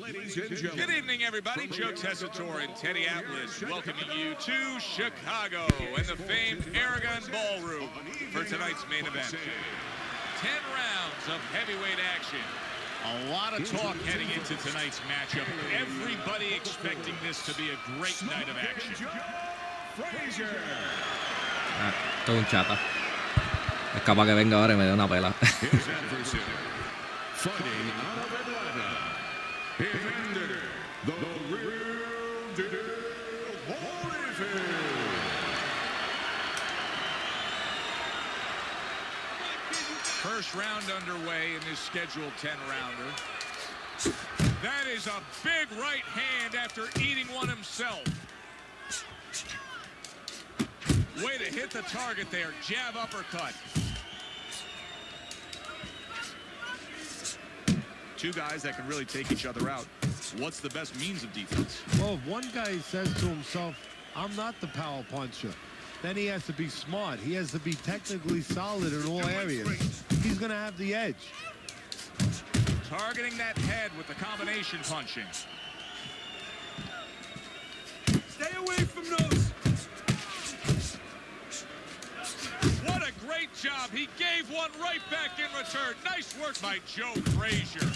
Good evening, everybody. Joe Tessitore and Teddy Atlas welcoming you to Chicago and the famed Aragon Ballroom for tonight's main event. 10 rounds of heavyweight action. A lot of talk heading into tonight's matchup. Everybody expecting this to be a great night of action. Todo un chata. Es capaz que venga ahora y me dé una pela. First round underway in this scheduled 10-rounder. That is a big right hand after eating one himself. Way to hit the target there. Jab uppercut. Two guys that can really take each other out. What's the best means of defense? Well, if one guy says to himself, I'm not the power puncher, then he has to be smart. He has to be technically solid in all areas. He's going to have the edge. Targeting that head with the combination punching. Stay away from those. What a great job. He gave one right back in return. Nice work by Joe Frazier.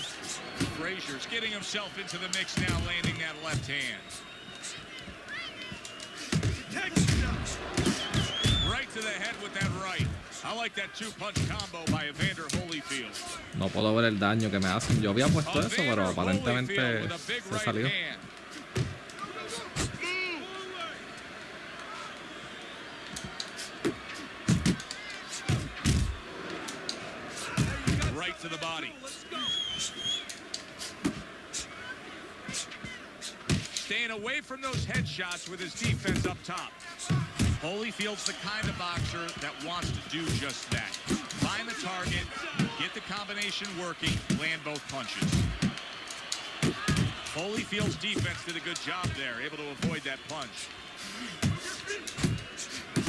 Frazier's getting himself into the mix now, landing that left hand. Right to the head with that right. I like that two-punch combo by Evander Holyfield. No puedo ver el daño que me hacen. Yo había puesto eso, pero aparentemente se salió. Right to the body. Staying away from those headshots with his defense up top. Holyfield's the kind of boxer that wants to do just that. Find the target, get the combination working, land both punches. Holyfield's defense did a good job there, able to avoid that punch.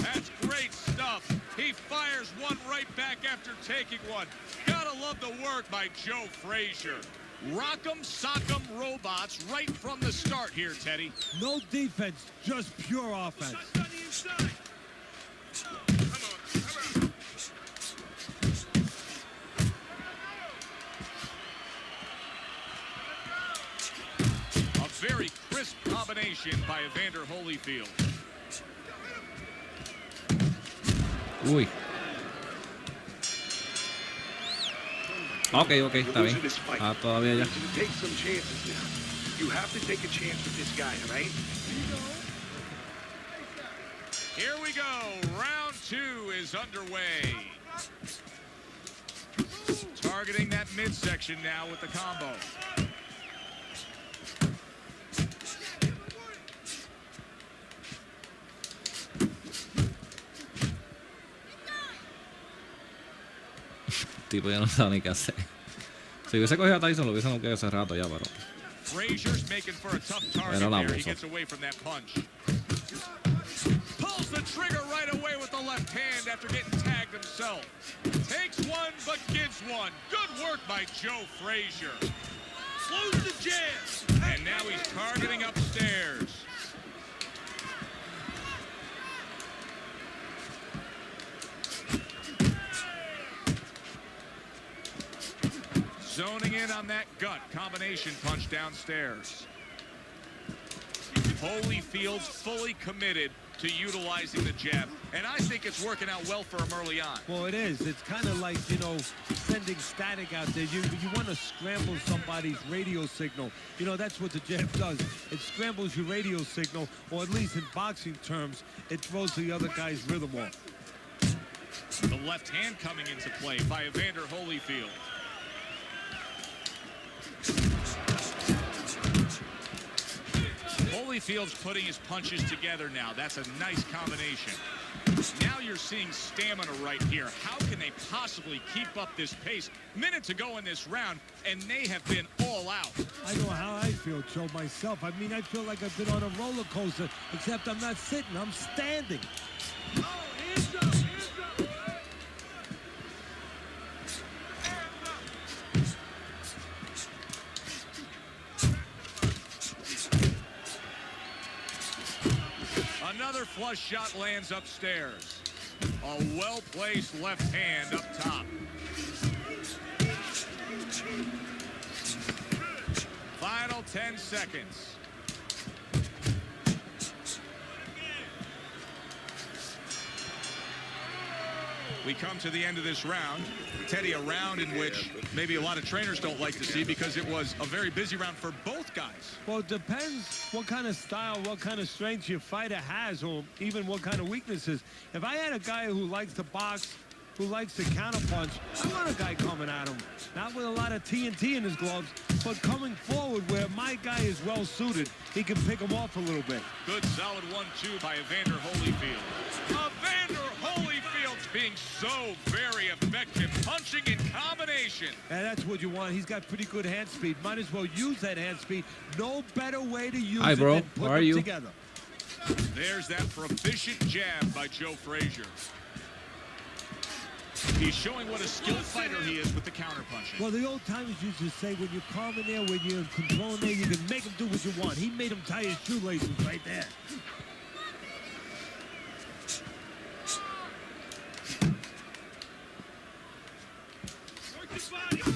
That's great stuff. He fires one right back after taking one. Gotta love the work by Joe Frazier. Rock'em, sock'em robots right from the start here, Teddy. No defense, just pure offense. A very crisp combination by Evander Holyfield. Uy. Ok, está bien. Ah, todavía ya. You have to take a chance with this guy, right? Here we go. Round 2 is underway. Targeting that midsection now with the combo. Tipo, ya no sabe ni qué hacer. Si hubiese cogido a Tyson, lo hubiese noqueado hace rato ya, pero... Frazier's making for a tough target there. He gets away from that punch. Pulls the trigger right away with the left hand after getting tagged himself. Takes one, but gives one. Good work by Joe Frazier. Slows the jab. And now he's targeting upstairs. Zoning in on that gut combination punch downstairs. Holyfield's fully committed to utilizing the jab, and I think it's working out well for him early on. Well, it is. It's kind of like, you know, sending static out there. You want to scramble somebody's radio signal. You know, that's what the jab does. It scrambles your radio signal, or at least in boxing terms, it throws the other guy's rhythm off. The left hand coming into play by Evander Holyfield. Holyfield's putting his punches together now. That's a nice combination. Now you're seeing stamina right here. How can they possibly keep up this pace? Minutes ago in this round, and they have been all out. I know how I feel, Joe, myself. I mean, I feel like I've been on a roller coaster, except I'm not sitting, I'm standing. Oh, hands up, hands up. flush shot lands upstairs. A well-placed left hand up top. Final 10 seconds. We come to the end of this round. Teddy, a round in which maybe a lot of trainers don't like to see because it was a very busy round for both guys. Well, it depends what kind of style, what kind of strength your fighter has, or even what kind of weaknesses. If I had a guy who likes to box, who likes to counterpunch, I want a guy coming at him. Not with a lot of TNT in his gloves, but coming forward where my guy is well suited. He can pick him off a little bit. Good solid 1-2 by Evander Holyfield. Evander Holyfield's being so very effective, punching in combination. And that's what you want. He's got pretty good hand speed. Might as well use that hand speed. No better way to use Hi, bro. it than put How are them you? together. There's that proficient jab by Joe Frazier. He's showing what a skilled fighter he is with the counterpunching. Well, the old timers used to say when you're calm in there, when you're in control in there, you can make him do what you want. He made him tie his shoelaces right there.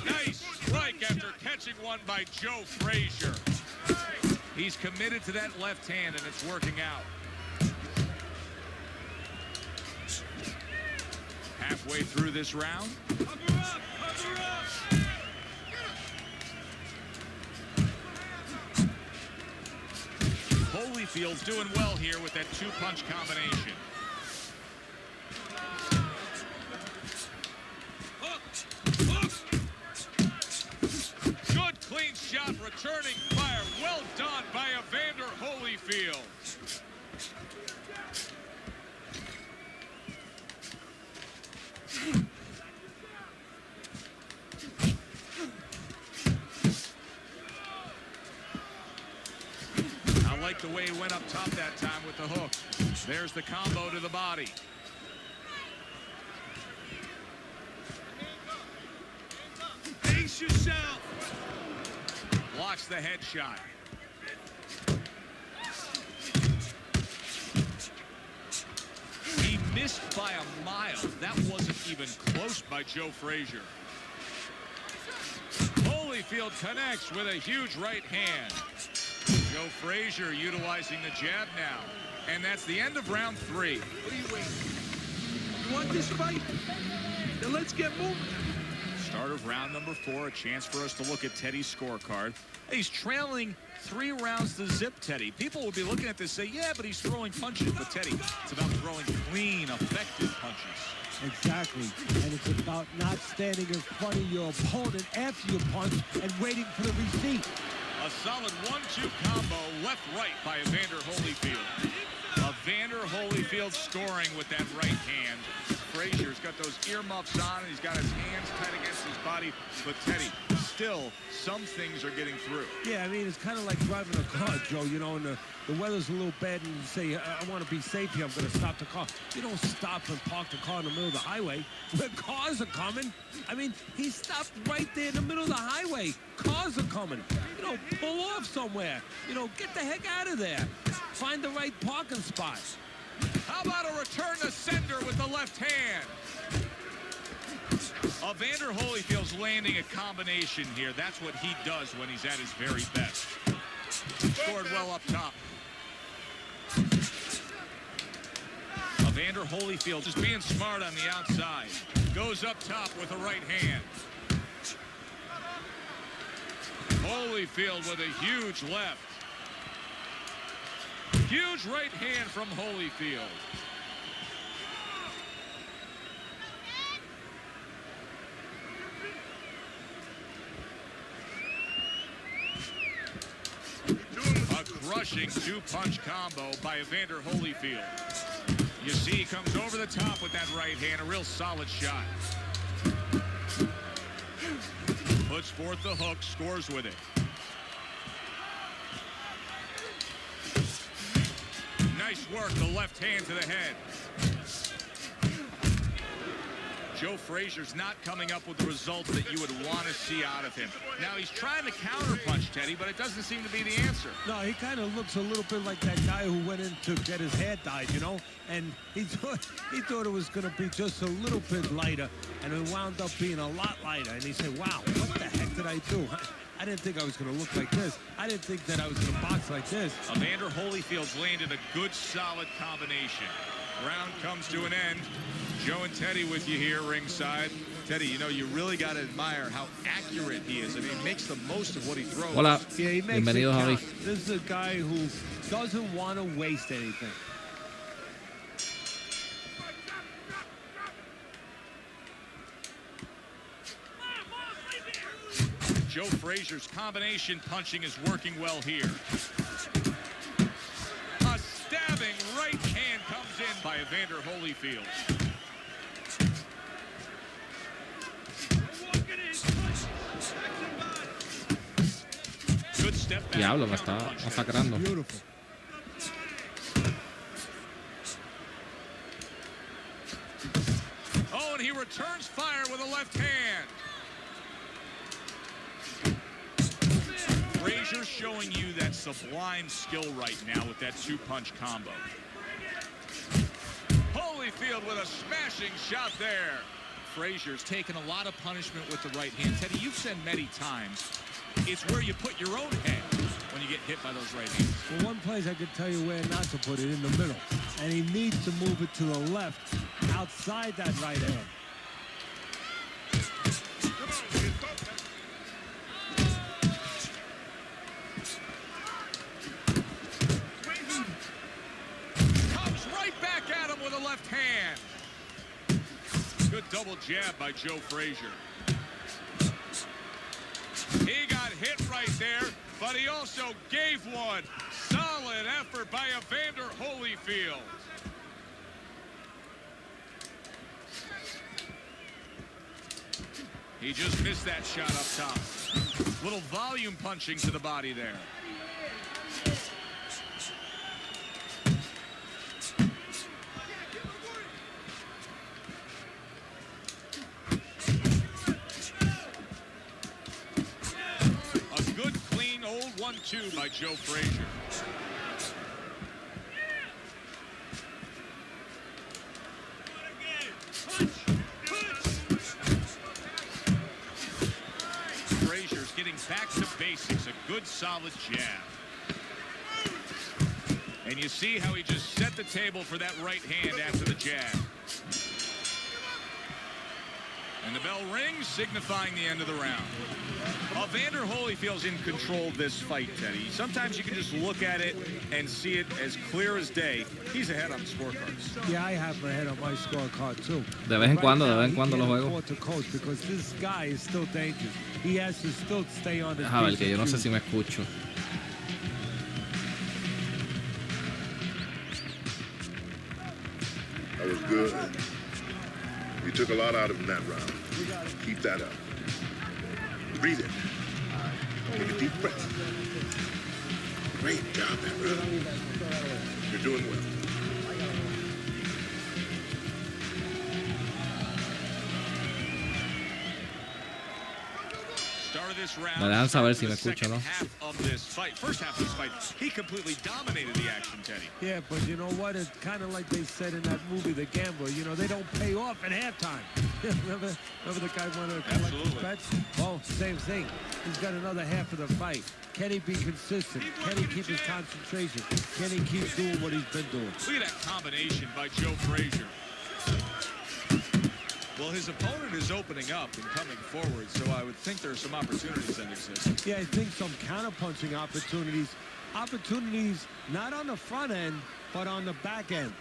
Nice strike after catching one by Joe Frazier. He's committed to that left hand, and it's working out. Halfway through this round. Holyfield's doing well here with that two-punch combination. Good clean shot, returning fire. Well done by Evander Holyfield. I like the way he went up top that time with the hook. There's the combo to the body. Pace yourself. Blocks the headshot. He missed by a mile. That wasn't even close by Joe Frazier. Holyfield connects with a huge right hand. Joe Frazier utilizing the jab now. And that's the end of round 3. What are you waiting? You want this fight? Then let's get moving. Start of round number 4, a chance for us to look at Teddy's scorecard. He's trailing 3 rounds to zip Teddy. People will be looking at this and say, yeah, but he's throwing punches. But Teddy, it's about throwing clean, effective punches. Exactly. And it's about not standing in front of your opponent after you punch and waiting for the receipt. A solid 1-2 combo, left-right by Evander Holyfield. Evander Holyfield scoring with that right hand. Frazier's got those earmuffs on, and he's got his hands tight against his body. But Teddy, still, some things are getting through. Yeah, I mean, it's kind of like driving a car, Joe, you know, and the weather's a little bad, and you say, I want to be safe here, I'm going to stop the car. You don't stop and park the car in the middle of the highway where cars are coming. I mean, he stopped right there in the middle of the highway. Cars are coming. You know, pull off somewhere. You know, get the heck out of there. Find the right parking spot. How about a return to sender with the left hand? Evander Holyfield's landing a combination here. That's what he does when he's at his very best. Scored well up top. Evander Holyfield just being smart on the outside. Goes up top with a right hand. Holyfield with a huge left. Huge right hand from Holyfield. A crushing two-punch combo by Evander Holyfield. You see he comes over the top with that right hand, a real solid shot. Puts forth the hook, scores with it. Nice work, the left hand to the head. Joe Frazier's not coming up with the results that you would want to see out of him. Now, he's trying to counterpunch, Teddy, but it doesn't seem to be the answer. No, he kind of looks a little bit like that guy who went in to get his hair dyed, you know? And he thought it was going to be just a little bit lighter, and it wound up being a lot lighter. And he said, wow, what the heck did I do? I didn't think I was going to look like this. I didn't think that I was going to box like this. Evander Holyfield's landed a good, solid combination. Round comes to an end. Joe and Teddy with you here ringside. Teddy, you know, you really got to admire how accurate he is. I mean, he makes the most of what he throws. Hola, Yeah, he makes bienvenidos, it count. Javi. This is a guy who doesn't want to waste anything. Joe Frazier's combination punching is working well here. A stabbing right hand comes in by Evander Holyfield. Good step back. Diablo, me está counterpunch there. masacrando. Beautiful. Oh, and he returns fire with a left hand. Frazier's showing you that sublime skill right now with that two-punch combo. Holyfield with a smashing shot there. Frazier's taken a lot of punishment with the right hand. Teddy, you've said many times, it's where you put your own head when you get hit by those right hands. Well, one place I could tell you where not to put it, in the middle. And he needs to move it to the left, outside that right hand. Comes right back at him with a left hand. Good double jab by Joe Frazier. He got hit right there, but he also gave one. Solid effort by Evander Holyfield. He just missed that shot up top. Little volume punching to the body there. A good, clean, old 1-2 by Joe Frazier. Frazier's getting back to basics. A good, solid jab. And you see how he just set the table for that right hand after the jab. And the bell rings, signifying the end of the round. Evander Holyfield's in control of this fight, Teddy. Sometimes you can just look at it and see it as clear as day. He's ahead on the scorecards. Yeah, I have my head on my scorecard too. De vez en cuando, now, de vez en he cuando can't lo juego. afford to coach because this guy is still dangerous. He has to still stay on his A ver, feet. que yo no sé si me escucho. That was good. You took a lot out of him that round. Keep that up. Breathe it. Take a deep breath. Great job that round. You're doing well. Start of this round. Me dejan saber si me the escucho, ¿no? second half of this fight. First half of this fight, he completely dominated the action, Teddy. Yeah, but you know what? It's kind of like they said in that movie, The Gambler. You know, they don't pay off at halftime. remember the guy wanted to collect his Absolutely. bets? Well, same thing. He's got another half of the fight. Can he be consistent? Can he keep his concentration? Can he keep doing what he's been doing? Look at that combination by Joe Frazier. Well, his opponent is opening up and coming forward, so I would think there are some opportunities that exist. Yeah, I think some counter-punching opportunities. Opportunities not on the front end, but on the back end.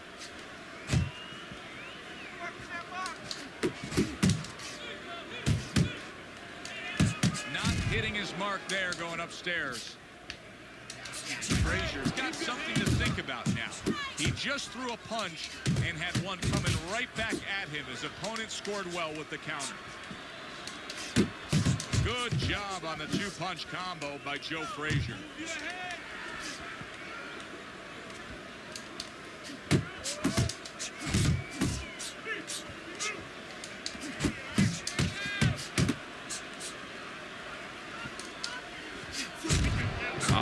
Not hitting his mark there going upstairs. Frazier's got something to think about now. He just threw a punch and had one coming right back at him. His opponent scored well with the counter. Good job on the two-punch combo by Joe Frazier.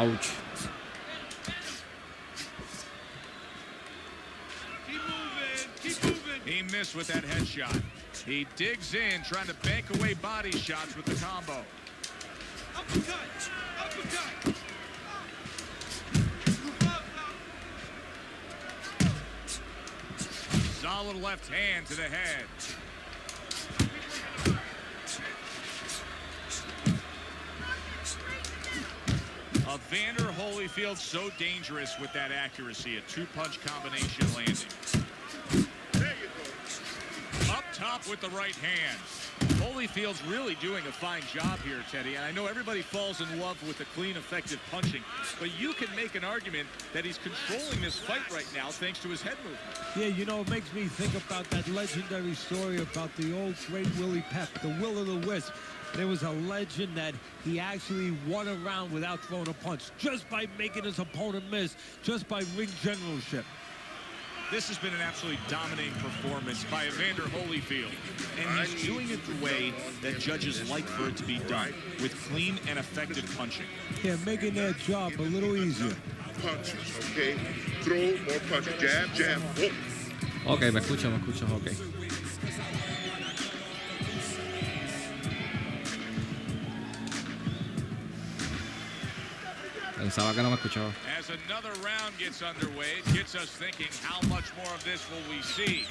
Ouch. Keep moving. Keep moving. He missed with that headshot. He digs in, trying to bank away body shots with the combo. Uppercut. Uppercut. Solid left hand to the head. Evander Holyfield so dangerous with that accuracy. A two-punch combination landing. There you go. Up top with the right hand. Holyfield's really doing a fine job here, Teddy. And I know everybody falls in love with the clean, effective punching, but you can make an argument that he's controlling this fight right now thanks to his head movement. Yeah, you know, it makes me think about that legendary story about the old great Willie Pep, the Will o' the Wisp. There was a legend that he actually won a round without throwing a punch, just by making his opponent miss, just by ring generalship. This has been an absolutely dominating performance by Evander Holyfield. And he's doing it the way that judges like for it to be done, with clean and effective punching. Yeah, making their job a little easier. Punches, okay? Throw more punches. Jab, jab, boom. Ok, me escuchas, ok. Pensaba que no me escuchaba. As another round gets underway, it gets us thinking, how much more of this will we see?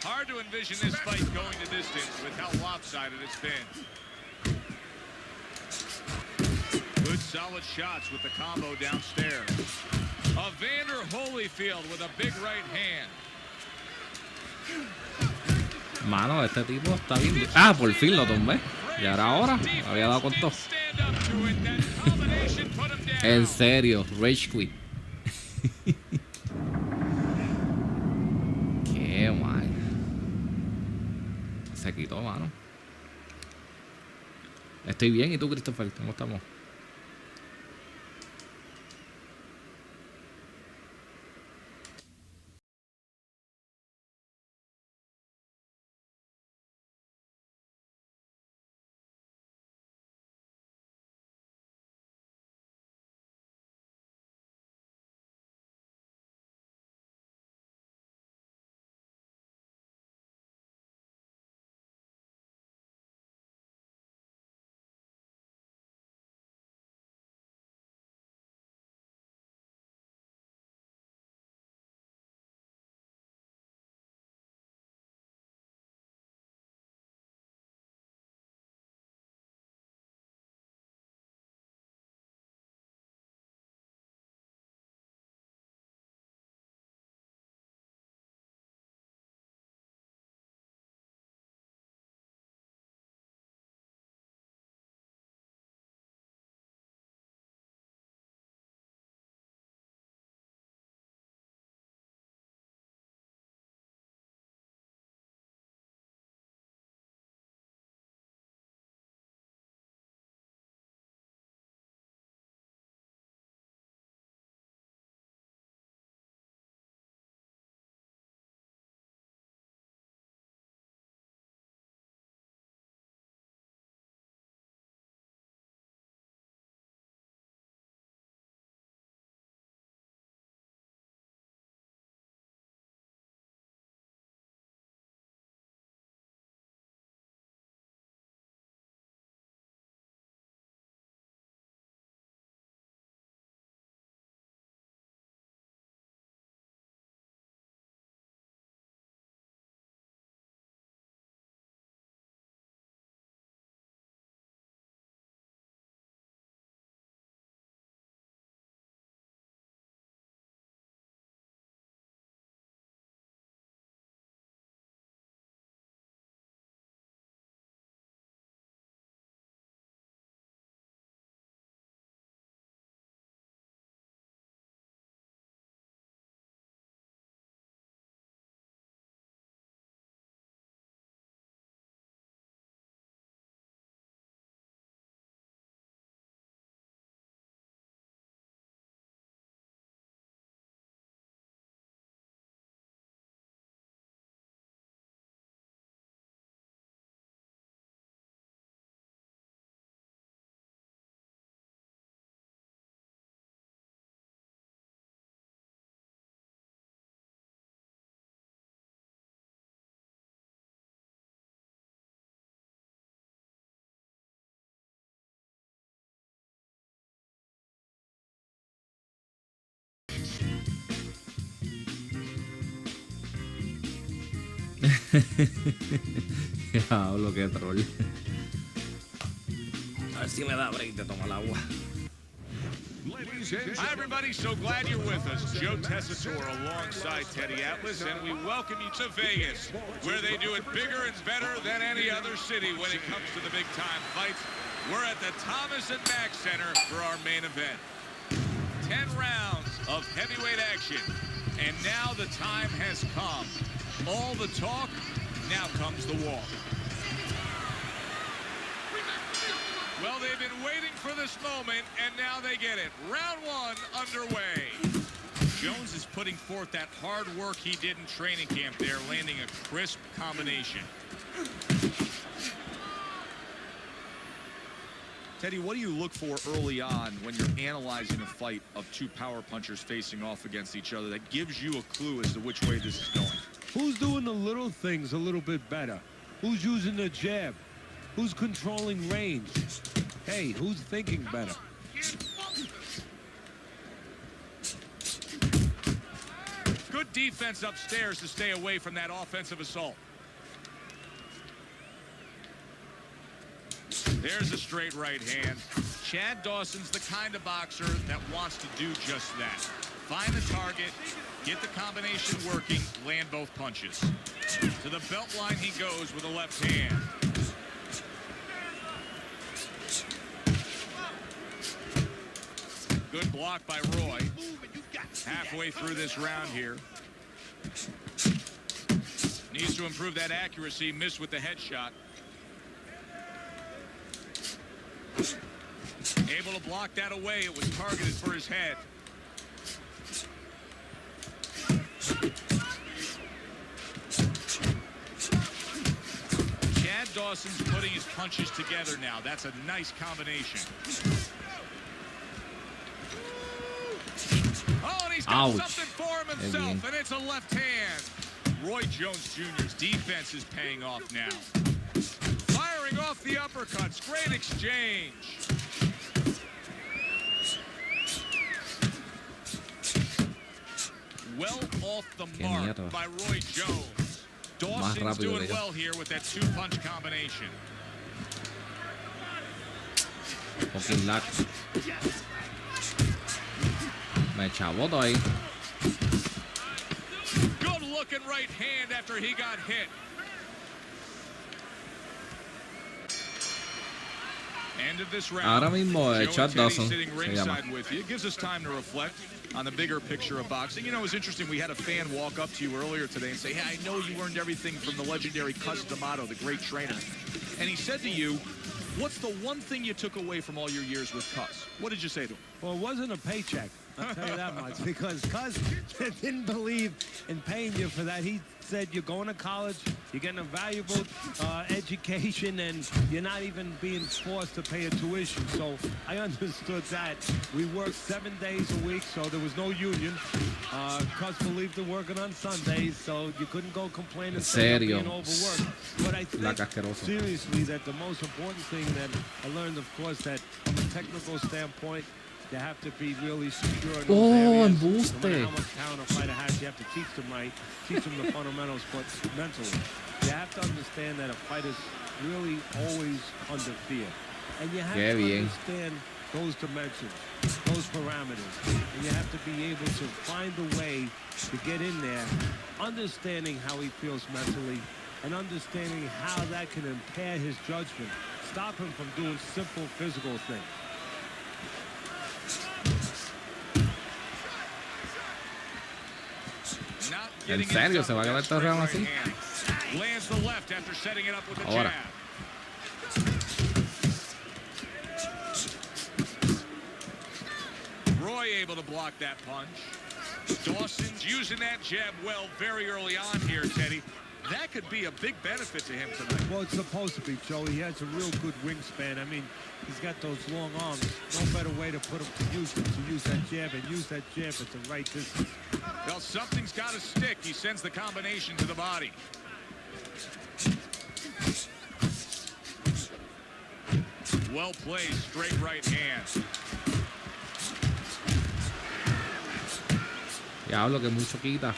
Hard to envision this fight going the distance with how lopsided it's been. Good solid shots with the combo downstairs. Evander Holyfield with a big right hand. Mano, este tipo está bien. Ah, por fin lo tumbé. Y ahora, me había dado con todo. En serio, Rage Quit. Qué mal. Se quitó, mano. Estoy bien, ¿y tú, Christopher? ¿Cómo estamos? Diablo, qué troll. A ver si me da break de tomar agua. Hi, everybody. So glad you're with us. Joe Tessitore alongside Teddy Atlas, and we welcome you to Vegas, where they do it bigger and better than any other city when it comes to the big-time fights. We're at the Thomas & Mack Center for our main event. 10 rounds of heavyweight action, and now the time has come. All the talk, now comes the walk. Well, they've been waiting for this moment, and now they get it. Round one underway. Jones is putting forth that hard work he did in training camp there, landing a crisp combination. Teddy, what do you look for early on when you're analyzing a fight of two power punchers facing off against each other that gives you a clue as to which way this is going? Who's doing the little things a little bit better? Who's using the jab? Who's controlling range? Hey, who's thinking better? Good defense upstairs to stay away from that offensive assault. There's a straight right hand. Chad Dawson's the kind of boxer that wants to do just that. Find the target, get the combination working, land both punches. To the belt line he goes with a left hand. Good block by Roy. Halfway through this round here. Needs to improve that accuracy. Missed with the headshot. Able to block that away. It was targeted for his head. Chad Dawson's putting his punches together now. That's a nice combination. Oh, and he's got something for him himself, and it's a left hand. Roy Jones Jr.'s defense is paying off now. Firing off the uppercuts. Great exchange. Well off the mark by Roy Jones. Dawson's doing well here with that two-punch combination. Fucking luck. Me chavoto ahí. Good looking right hand after he got hit. End of this round. Ahora mismo Chad Dawson sitting ringside with you. It gives us time to reflect on the bigger picture of boxing. You know, it was interesting. We had a fan walk up to you earlier today and say, hey, I know you learned everything from the legendary Cus D'Amato, the great trainer. And he said to you, what's the one thing you took away from all your years with Cus? What did you say to him? Well, it wasn't a paycheck. I'll tell you that much, because Cus didn't believe in paying you for that. He said you're going to college, you're getting a valuable education, and you're not even being forced to pay a tuition. So I understood that. We worked 7 days a week, so there was no union. Cus believed in working on Sundays, so you couldn't go complaining about being overworked. But I think, seriously, that the most important thing that I learned, of course, that from a technical standpoint, you have to be really secure in those areas. No matter how much talent a fighter has, you have to teach them right, teach them the fundamentals, but mentally. You have to understand that a fighter's really always under fear. And you have to understand those dimensions, those parameters. And you have to be able to find a way to get in there, understanding how he feels mentally, and understanding how that can impair his judgment, stop him from doing simple physical things. ¿En serio se va a quedar este round así? Ahora. Roy able to block that punch. Dawson's using that jab well very early on here, Teddy. That could be a big benefit to him tonight. Well, it's supposed to be, Joe. He has a real good wingspan. I mean, he's got those long arms. No better way to put him to use that jab and use that jab at the right distance. Well, something's got to stick. He sends the combination to the body. Well played, straight right hand. Diablo, que mucho quita.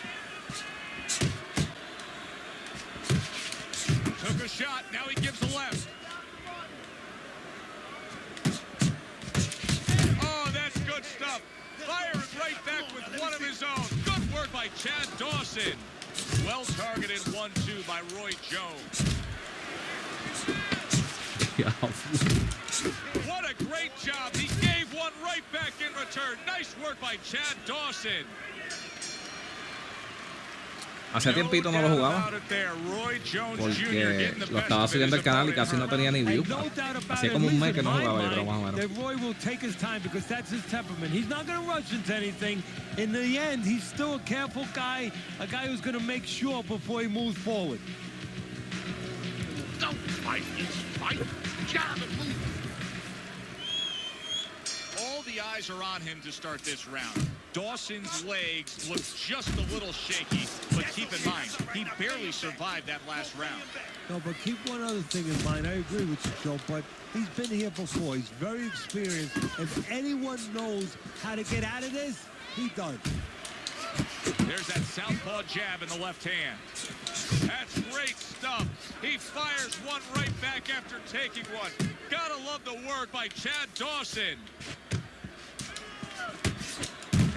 a shot. Now he gives a left. Oh, that's good stuff. Firing right back with one of his own. Good work by Chad Dawson. Well targeted 1-2 by Roy Jones. What a great job. He gave one right back in return. Nice work by Chad Dawson. Hace tiempito no lo jugaba porque lo estaba subiendo al canal y casi no tenía ni view. Hacía como un mes que no jugaba, yo creo, más o menos. Roy will take his time because that's his temperament. He's not going to rush into anything. In the end, he's still a careful guy, a guy who's going to make sure before he moves forward. Don't fight this fight. Gotta move. All the eyes are on him to start this round. Dawson's legs look just a little shaky, but keep in mind, he barely survived that last round. No, but keep one other thing in mind. I agree with you, Joe, but he's been here before. He's very experienced. If anyone knows how to get out of this, he does. There's that southpaw jab in the left hand. That's great stuff. He fires one right back after taking one. Gotta love the work by Chad Dawson.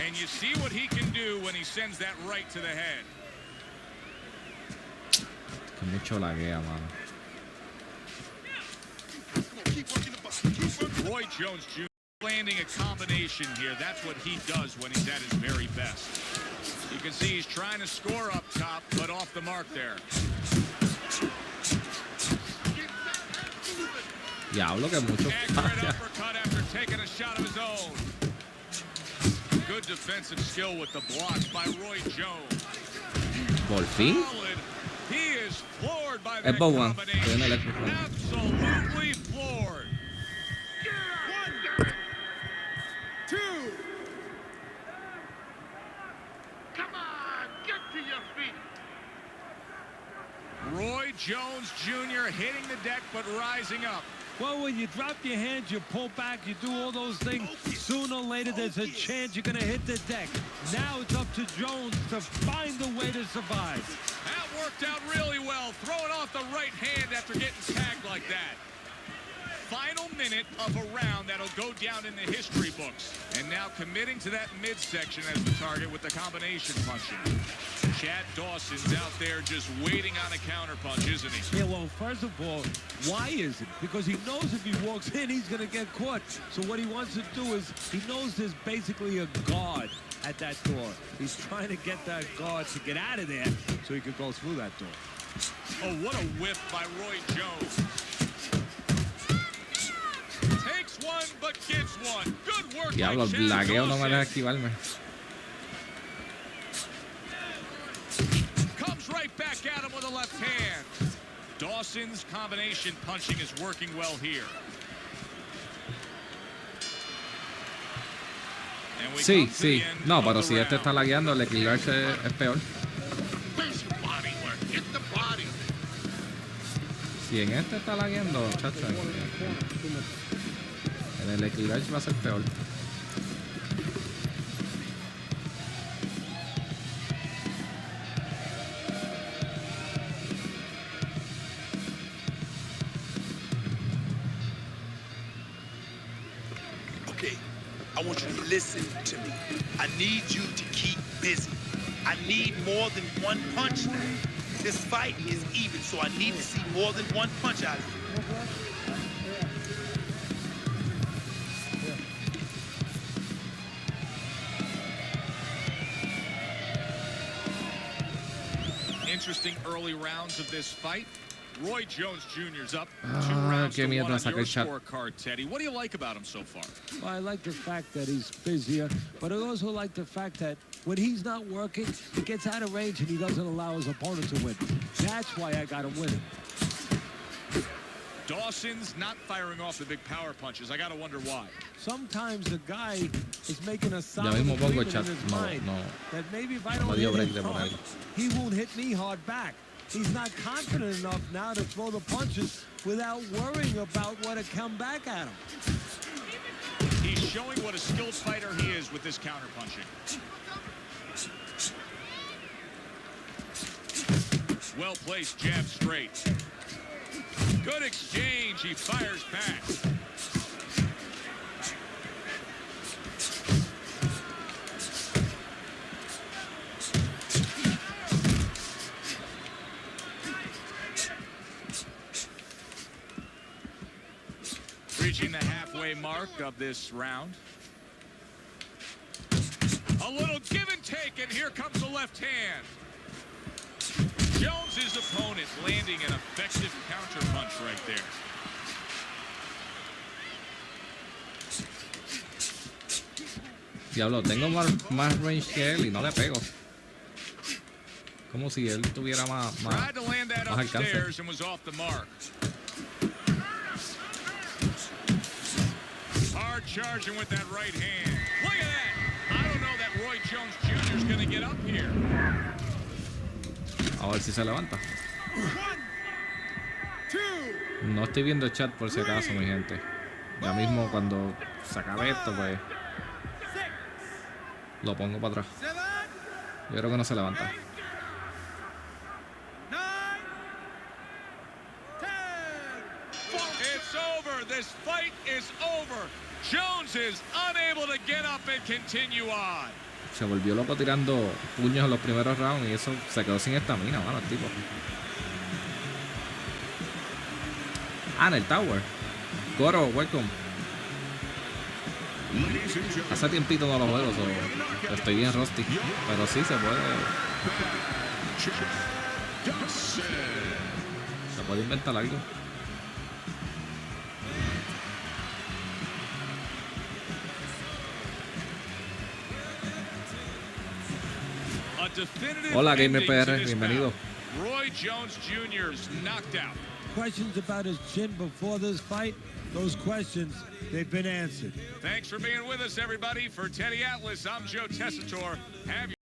And you see what he can do when he sends that right to the head. Que mucho laguea, mano. Roy Jones Jr. landing a combination here. That's what he does when he's at his very best. You can see he's trying to score up top, but off the mark there. Diablo, que mucho. Accurate uppercut after taking a shot of his own. Good defensive skill with the blocks by Roy Jones. ¿Por fin? He is floored by Es that Bowen. combination. Absolutely floored. 1, 2. Come on, get to your feet. Roy Jones Jr. hitting the deck but rising up. Well, when you drop your hands, you pull back, you do all those things, sooner or later there's a chance you're going to hit the deck. Now it's up to Jones to find a way to survive. That worked out really well, throwing off the right hand after getting tagged like that. Final minute of a round that'll go down in the history books. And now committing to that midsection as the target with the combination punching. Chad Dawson's out there just waiting on a counterpunch, isn't he? Yeah, well, first of all, why is it? Because he knows if he walks in, he's going to get caught. So what he wants to do is, he knows there's basically a guard at that door. He's trying to get that guard to get out of there so he could go through that door. Oh, what a whip by Roy Jones. Takes one, but gets one. Good work Diablo, by Chad lagueo no me deja Dawson. esquivarme. Comes right back at him with a left hand. Dawson's combination punching is working well here. And we Sí, come to sí. the end No, of pero the si este round. está lagueando, el equilibrarse es peor. Where's your body work? Hit the body. Si en este está lagueando, chacho, en el equilibrarse va a ser peor. Okay, I want you to listen to me. I need you to keep busy. I need more than one punch now. This fight is even, so I need to see more than one punch out of you. Interesting early rounds of this fight. Roy Jones Jr.'s up 2 Ah, rounds qué to 1 mierda on saca your el chat. scorecard, Teddy. What do you like about him so far? Well, I like the fact that he's busier, but I also like the fact that when he's not working, he gets out of range and he doesn't allow his opponent to win. That's why I got him winning. Dawson's not firing off the big power punches. I got to wonder why. Sometimes the guy is making a solid mismo pongo agreement in chat. his No, mind no. that maybe if I No don't me dio hit break him de hard, ponerlo. he won't hit me hard back. He's not confident enough now to throw the punches without worrying about what to come back at him. He's showing what a skilled fighter he is with this counterpunching. Well placed jab straight. Good exchange. He fires back. Reaching the halfway mark of this round. A little give and take, and here comes the left hand. Jones's opponent landing an effective counter punch right there. Diablo, tengo más range que él y no le pego. Como si él tuviera más Tried to land that alcance. upstairs and was off the mark. Hard charging with that right hand. Look at that. I don't know that Roy Jones Jr. is going to get up here. A ver si se levanta. No estoy viendo el chat por si acaso, mi gente. Ya mismo cuando se acabe esto, pues lo pongo para atrás. Yo creo que no se levanta. It's over. This fight is over. Jones is unable to get up and continue on. Se volvió loco tirando puños en los primeros rounds y eso se quedó sin estamina, mano, el tipo. Ah, en el tower. Goro, welcome. Hace tiempito no lo juego, estoy bien rusty. Pero sí se puede. Se puede inventar algo. Hola, Gamer PR, bienvenido. Roy Jones Jr. is knocked out. Questions about his chin before this fight, those questions, they've been answered. Thanks for being with us, everybody. For Teddy Atlas, I'm Joe Tessitore. Have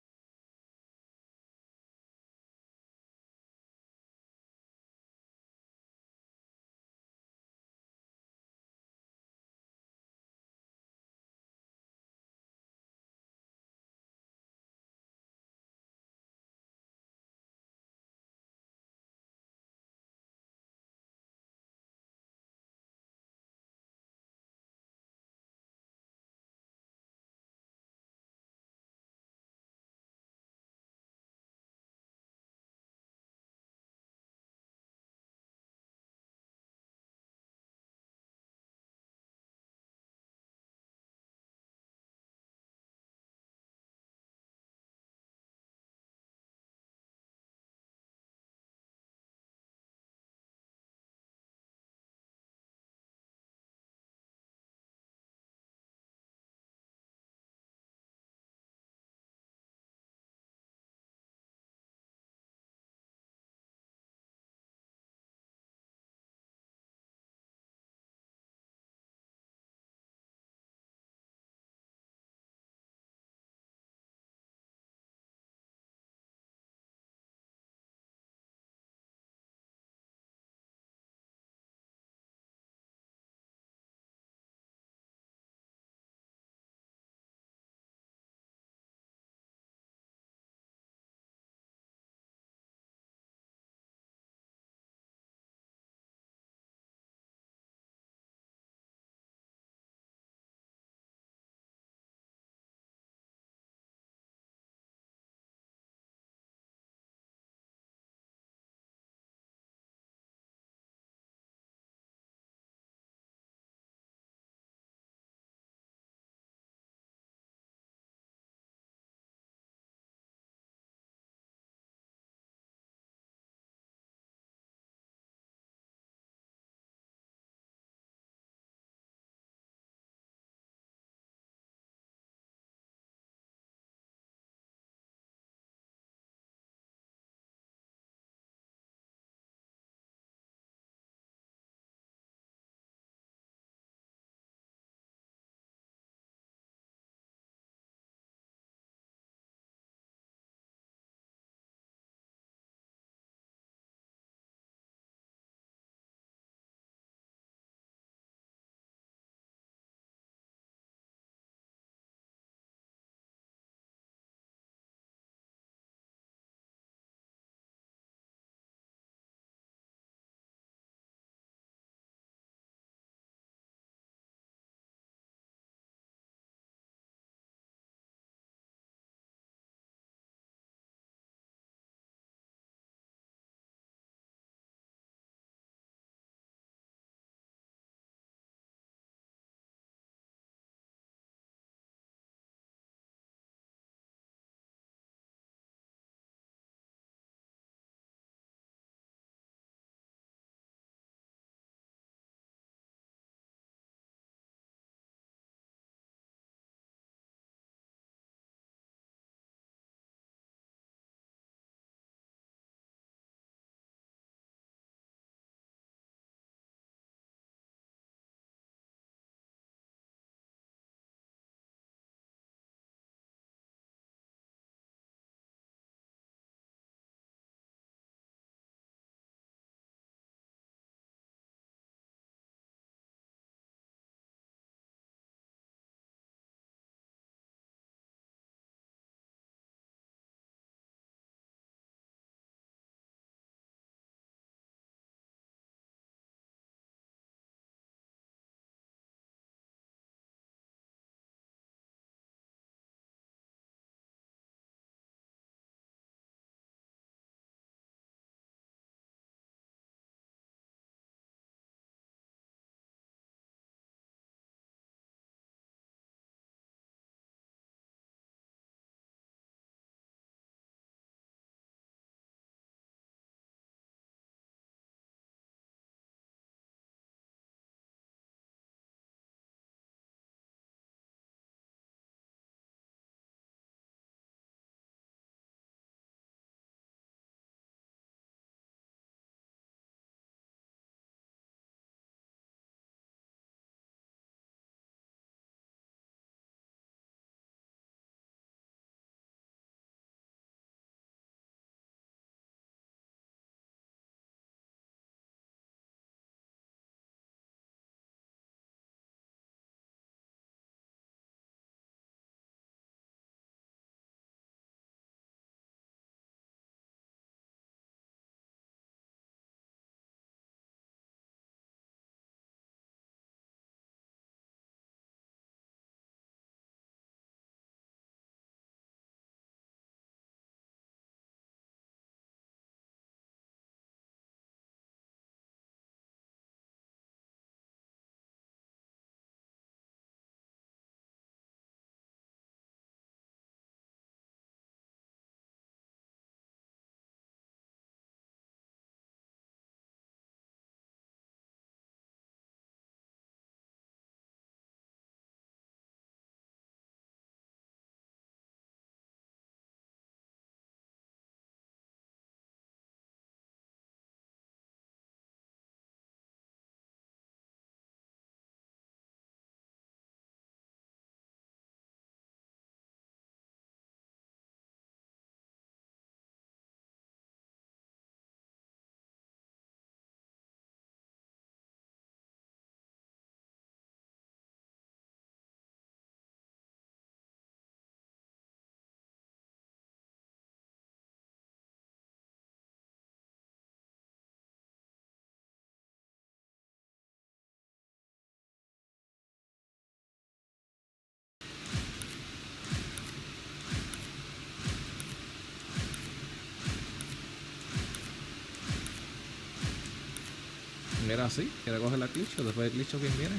Mira así, quiere coger la Klitschko, después de Klitschko ¿quién viene?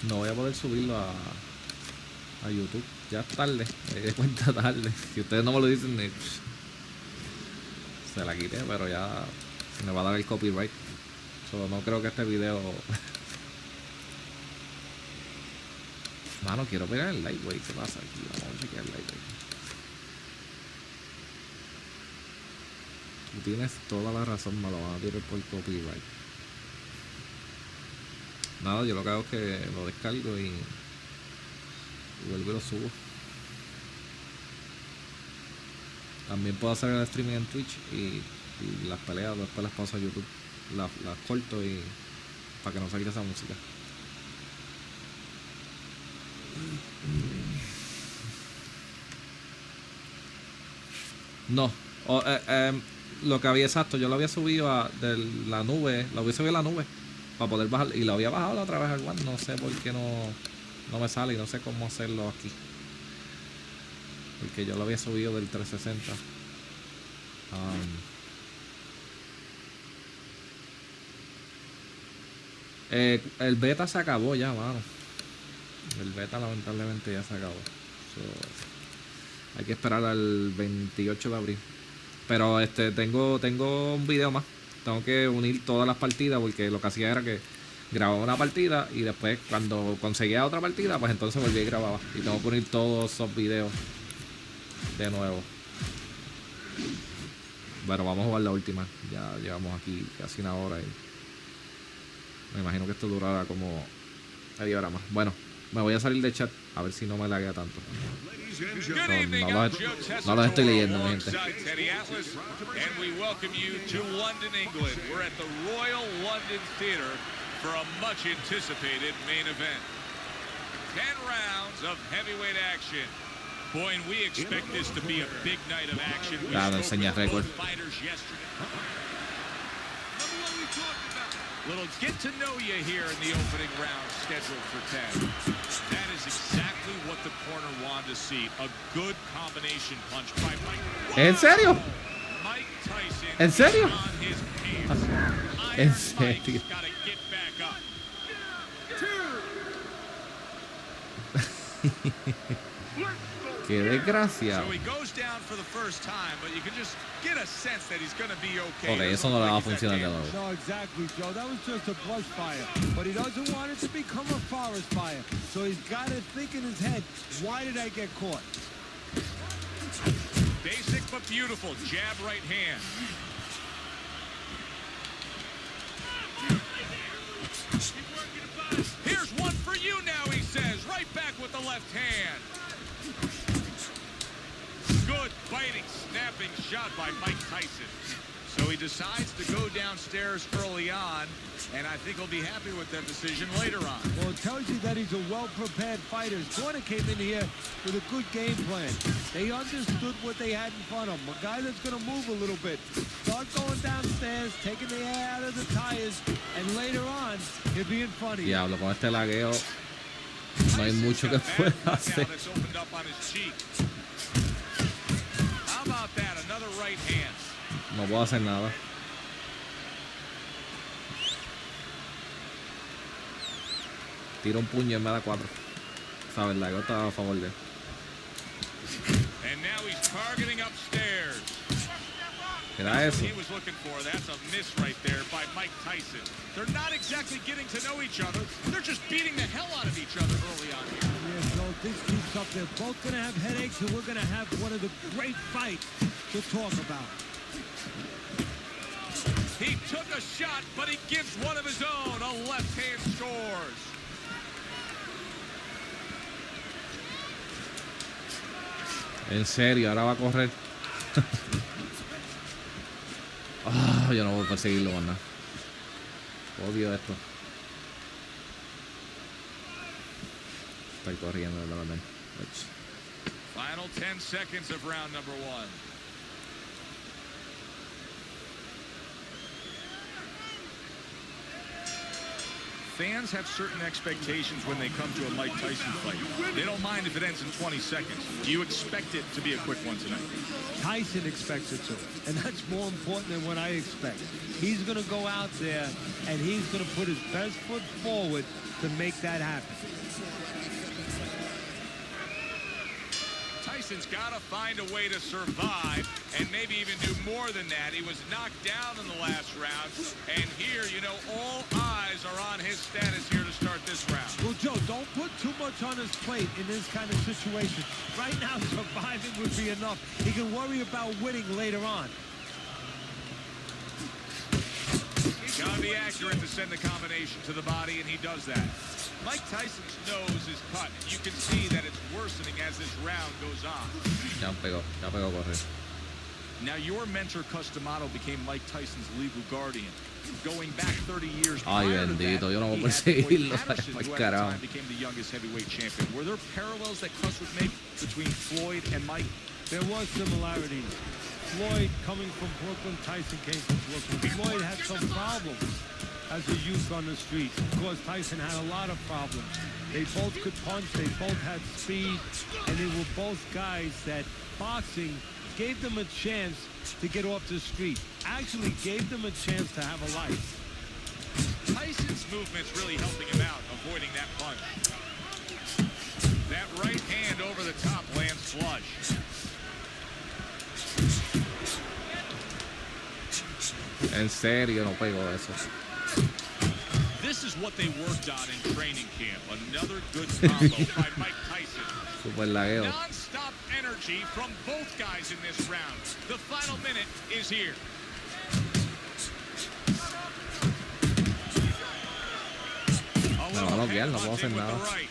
No voy a poder subirlo a YouTube. Ya es tarde, me di cuenta tarde. Si ustedes no me lo dicen, se la quité, pero ya me va a dar el copyright. So, no creo que este video... Mano, quiero pegar el lightweight. ¿Qué pasa aquí? Vamos a chequear el lightweight. Tú tienes toda la razón, me lo van a tirar por copyright. Nada, yo lo que hago es que lo descargo y vuelvo y lo subo. También puedo hacer el streaming en Twitch y las peleas después las paso a YouTube. Las corto y para que no salga esa música. No. Lo que había exacto, yo lo había subido de la nube. Lo había subido a la nube para poder bajar. Y lo había bajado la otra vez al One. No sé por qué no me sale y no sé cómo hacerlo aquí. Porque yo lo había subido del 360. El beta se acabó ya, mano. El beta lamentablemente ya se acabó. So, hay que esperar al 28 de abril. Pero tengo un video más. Tengo que unir todas las partidas porque lo que hacía era que grababa una partida y después cuando conseguía otra partida, pues entonces volví y grababa. Y tengo que unir todos esos videos de nuevo. Bueno, vamos a jugar la última. Ya llevamos aquí casi una hora y me imagino que esto durará como media hora más. Bueno, me voy a salir de chat a ver si no me laguea tanto. No los estoy leyendo, mi gente. Teddy Atlas, and we welcome you to London, England. We're at the Royal London Theatre for a much anticipated main event. 10 rounds of heavyweight action. Boy, and we expect this to be a big night of action. We enseña récord. Fighters yesterday. Little get to know you here in the opening round scheduled for 10. That is exactly what the corner wanted to see. A good combination punch by Mike. ¿En serio? Mike Tyson. ¿En serio? On his pace. ¿En Iron serio? Mike's gotta get back up. Qué desgracia. So he goes down for the first time, but you can just get a sense that he's going to be okay. Ok, eso no le va a funcionar de nuevo. No, exactly, Joe. That was just a brush fire. But he doesn't want it to become a forest fire. So he's got to think in his head, why did I get caught? Basic but beautiful. Jab right hand. Here's one for you now, he says. left hand. Good fighting, snapping shot by Mike Tyson. So he decides to go downstairs early on, and I think he'll be happy with that decision later on. Well, it tells you that he's a well-prepared fighter. His corner came in here with a good game plan. They understood what they had in front of him. A guy that's going to move a little bit. Start going downstairs, taking the air out of the tires, and later on, he'll be in front of you. Diablo, con este lagueo no hay mucho que pueda hacer. That's opened up on his cheek. How about that? Another right hand. No puedo hacer nada. Tira un puño y me da 4. Sabes, el lagueo estaba a favor de él. And now he's targeting upstairs. Mira eso. He was looking for. That's a miss right there by Mike Tyson. They're not exactly getting to know each other. They're just beating the hell out of each other early on here. Yeah, so if this keeps up, they're both going to have headaches, and we're going to have one of the great fights to talk about. He took a shot, but he gives one of his own. A left hand scores. En serio, ahora va a correr. Ah, yo no voy a perseguirlo con nada. Odio esto. Estoy corriendo de la verdad. Final 10 seconds of round number 1. Fans have certain expectations when they come to a Mike Tyson fight. They don't mind if it ends in 20 seconds. Do you expect it to be a quick one tonight? Tyson expects it to, and that's more important than what I expect. He's going to go out there, and he's going to put his best foot forward to make that happen. Tyson's got to find a way to survive and maybe even do more than that. He was knocked down in the last round, and here, you know, all eyes are on his status here to start this round. Well, Joe, don't put too much on his plate in this kind of situation. Right now, surviving would be enough. He can worry about winning later on. He's got to be accurate to send the combination to the body, and he does that. Mike Tyson's nose is cut. You can see that it's worsening as this round goes on. Ya pegó correr. Now, your mentor, Customato, became Mike Tyson's legal guardian. Going back 30 years Ay, prior bendito, to that, yo no voy a he had perseguirlo, Floyd Patterson, pa'l who at the carajo. time became the youngest heavyweight champion. Were there parallels that Cus would make between Floyd and Mike? There was similarities. Floyd, coming from Brooklyn, Tyson came from Brooklyn. Floyd had some problems as a youth on the street. Of course, Tyson had a lot of problems. They both could punch, they both had speed, and they were both guys that boxing gave them a chance to get off the street. Actually gave them a chance to have a life. Tyson's movement's really helping him out, avoiding that punch. That right hand over the top lands flush. En serio, no pegó eso. This is what they worked on in training camp. Another good combo by Mike Tyson. Super lagueo. Non-stop energy from both guys in this round. The final minute is here. Me va a bloquear, no puedo hacer nada. Right.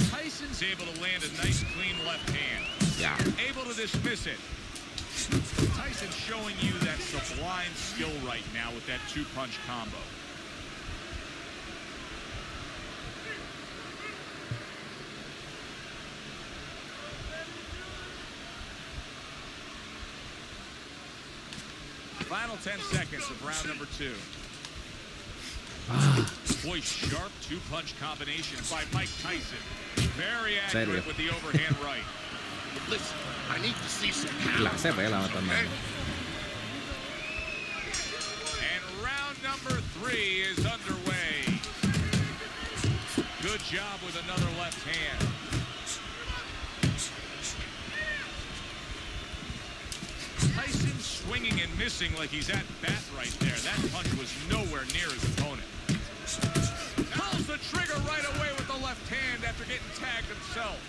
Tyson's able to land a nice, clean left hand. Ya. Able to dismiss it. Tyson showing you that sublime skill right now with that two-punch combo. Final 10 seconds of round number 2. Boy, sharp two-punch combination by Mike Tyson. Very accurate with the overhand right. Listen, I need to see some Clase pela me están dando. And round number 3 is underway. Good job with another left hand. Tyson swinging and missing like he's at bat right there. That punch was nowhere near his opponent. Pulls the trigger right away with the left hand after getting tagged himself.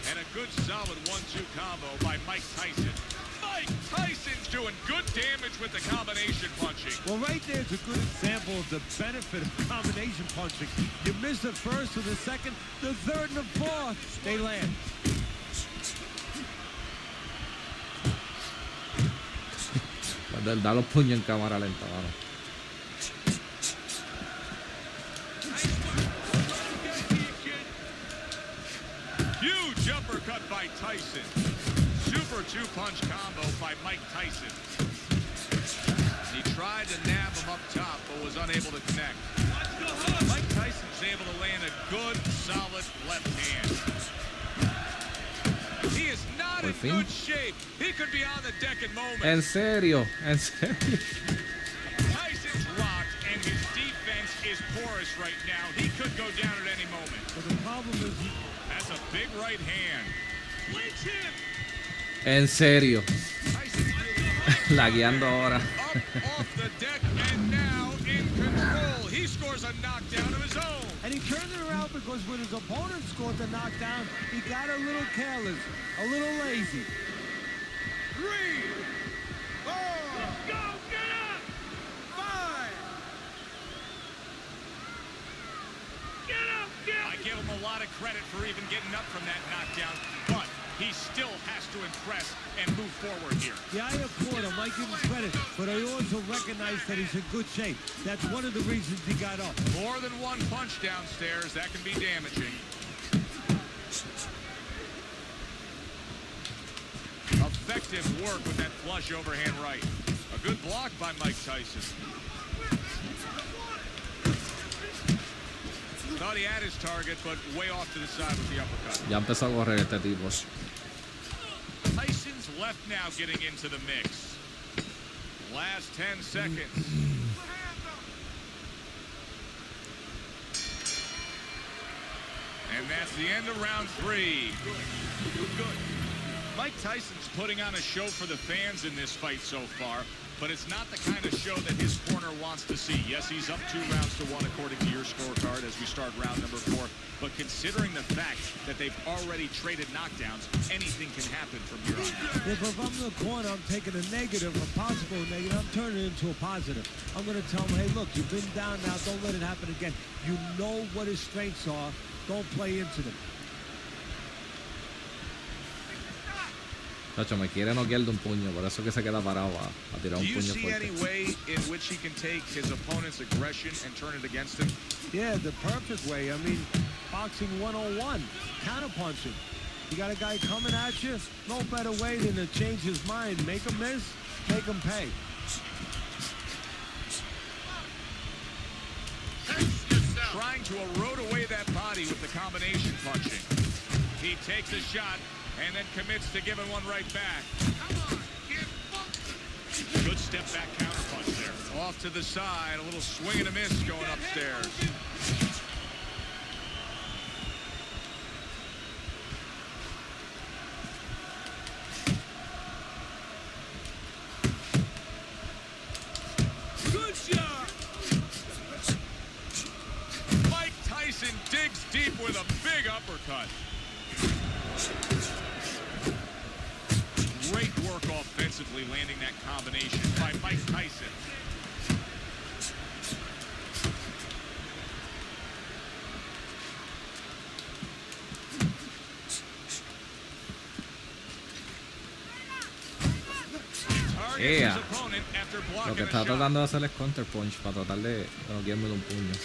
And a good solid 1-2 combo by Mike Tyson. Mike Tyson's doing good damage with the combination punching. Well, right there's a good example of the benefit of combination punching. You miss the first or the second, the third and the fourth, they land. Da los puños en cámara lenta, mano. Huge uppercut by Tyson. Super two-punch combo by Mike Tyson. He tried to nab him up top, but was unable to connect. Mike Tyson's able to land a good, solid left hand. He is not in good shape. He could be on the deck in moments. En serio, en serio. Tyson's rocked, and his defense is porous right now. He could go down at any moment. But the problem is That's a big right hand. Lynch him. En serio. Tyson's really Lagueando ahora. up off the deck and now in control. He scores a knockdown of his own. and he turned it around because when his opponent scored the knockdown, he got a little careless, a little lazy. 3, 4, go, get up! 5. Get up, get up! I give him a lot of credit for even getting up from that knockdown, but he still has to impress and move forward here. Yeah, I applaud him. I give him credit, but I also recognize that he's in good shape. That's one of the reasons he got up. More than one punch downstairs, that can be damaging. Effective work with that flush overhand right. A good block by Mike Tyson. Thought he had his target, but way off to the side with the uppercut. Ya empezó a correr este tipo. Tyson's left now getting into the mix. Last 10 seconds. And that's the end of round 3. Good. Mike Tyson's putting on a show for the fans in this fight so far, but it's not the kind of show that his corner wants to see. Yes, he's up 2 rounds to 1 according to your scorecard as we start round number 4. But considering the fact that they've already traded knockdowns, anything can happen from here on out. If I'm in the corner, I'm taking a negative, a possible negative, I'm turning it into a positive. I'm going to tell him, hey, look, you've been down now. Don't let it happen again. You know what his strengths are. Don't play into them. Chacho, me quiere noquear de un puño, por eso que se queda parado a tirar Do un you puño see any fuerte. way in which he can take his opponent's aggression and turn it against him? Yeah, the perfect way. I mean, boxing 101, counterpunching. You got a guy coming at you, no better way than to change his mind. Make him miss, make him pay. Trying to erode away that body with the combination punching. He takes a shot and then commits to giving one right back. Good step back counter punch there. Off to the side, a little swing and a miss going upstairs. Good shot! Mike Tyson digs deep with a big uppercut. Great work offensively landing that combination by Mike Tyson. Targets Yeah. his opponent after Lo blocking que a está shot. tratando de hacer es counter punch para tratar de noquearme de un puño.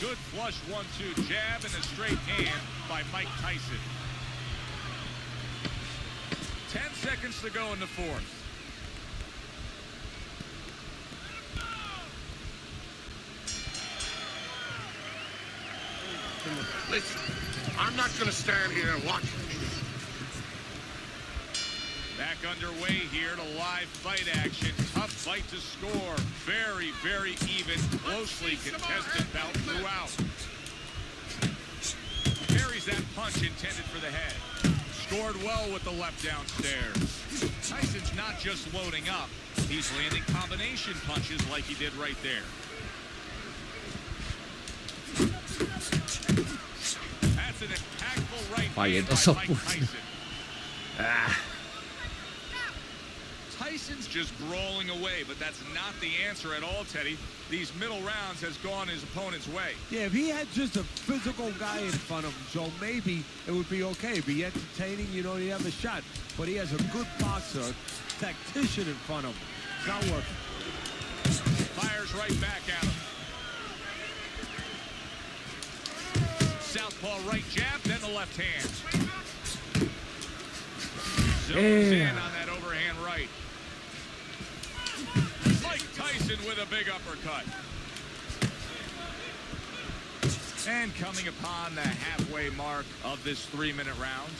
Good flush 1-2 jab and a straight hand by Mike Tyson. 10 seconds to go in the 4th. Listen, I'm not gonna stand here and watch. Back underway here to live fight action. Tough fight to score. Very, very even, closely contested bout throughout. Carries that punch intended for the head. Scored well with the left downstairs. Tyson's not just loading up. He's landing combination punches like he did right there. That's an impactful right Fallé hand todos by esos Mike puños. Tyson. Tyson's just brawling away, but that's not the answer at all, Teddy. These middle rounds has gone his opponent's way. Yeah, if he had just a physical guy in front of him, so maybe it would be okay. Be entertaining, you know, he'd have a shot. But he has a good boxer, a tactician in front of him. It's not working. Fires right back at him. Southpaw right jab, then the left hand. Zones in on that overhand right. Mike Tyson with a big uppercut. And coming upon the halfway mark of this 3-minute round.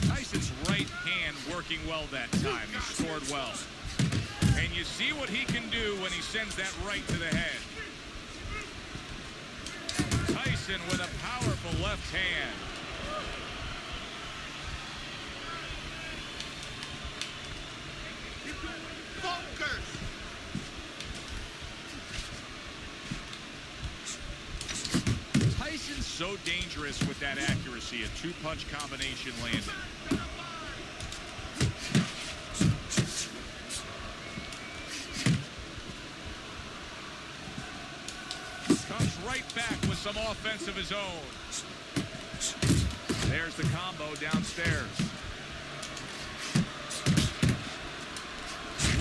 Tyson's right hand working well that time. He scored well. And you see what he can do when he sends that right to the head. Tyson with a powerful left hand. Focus. Tyson's so dangerous with that accuracy. A 2-punch combination landed. Comes right back with some offense of his own. There's the combo downstairs.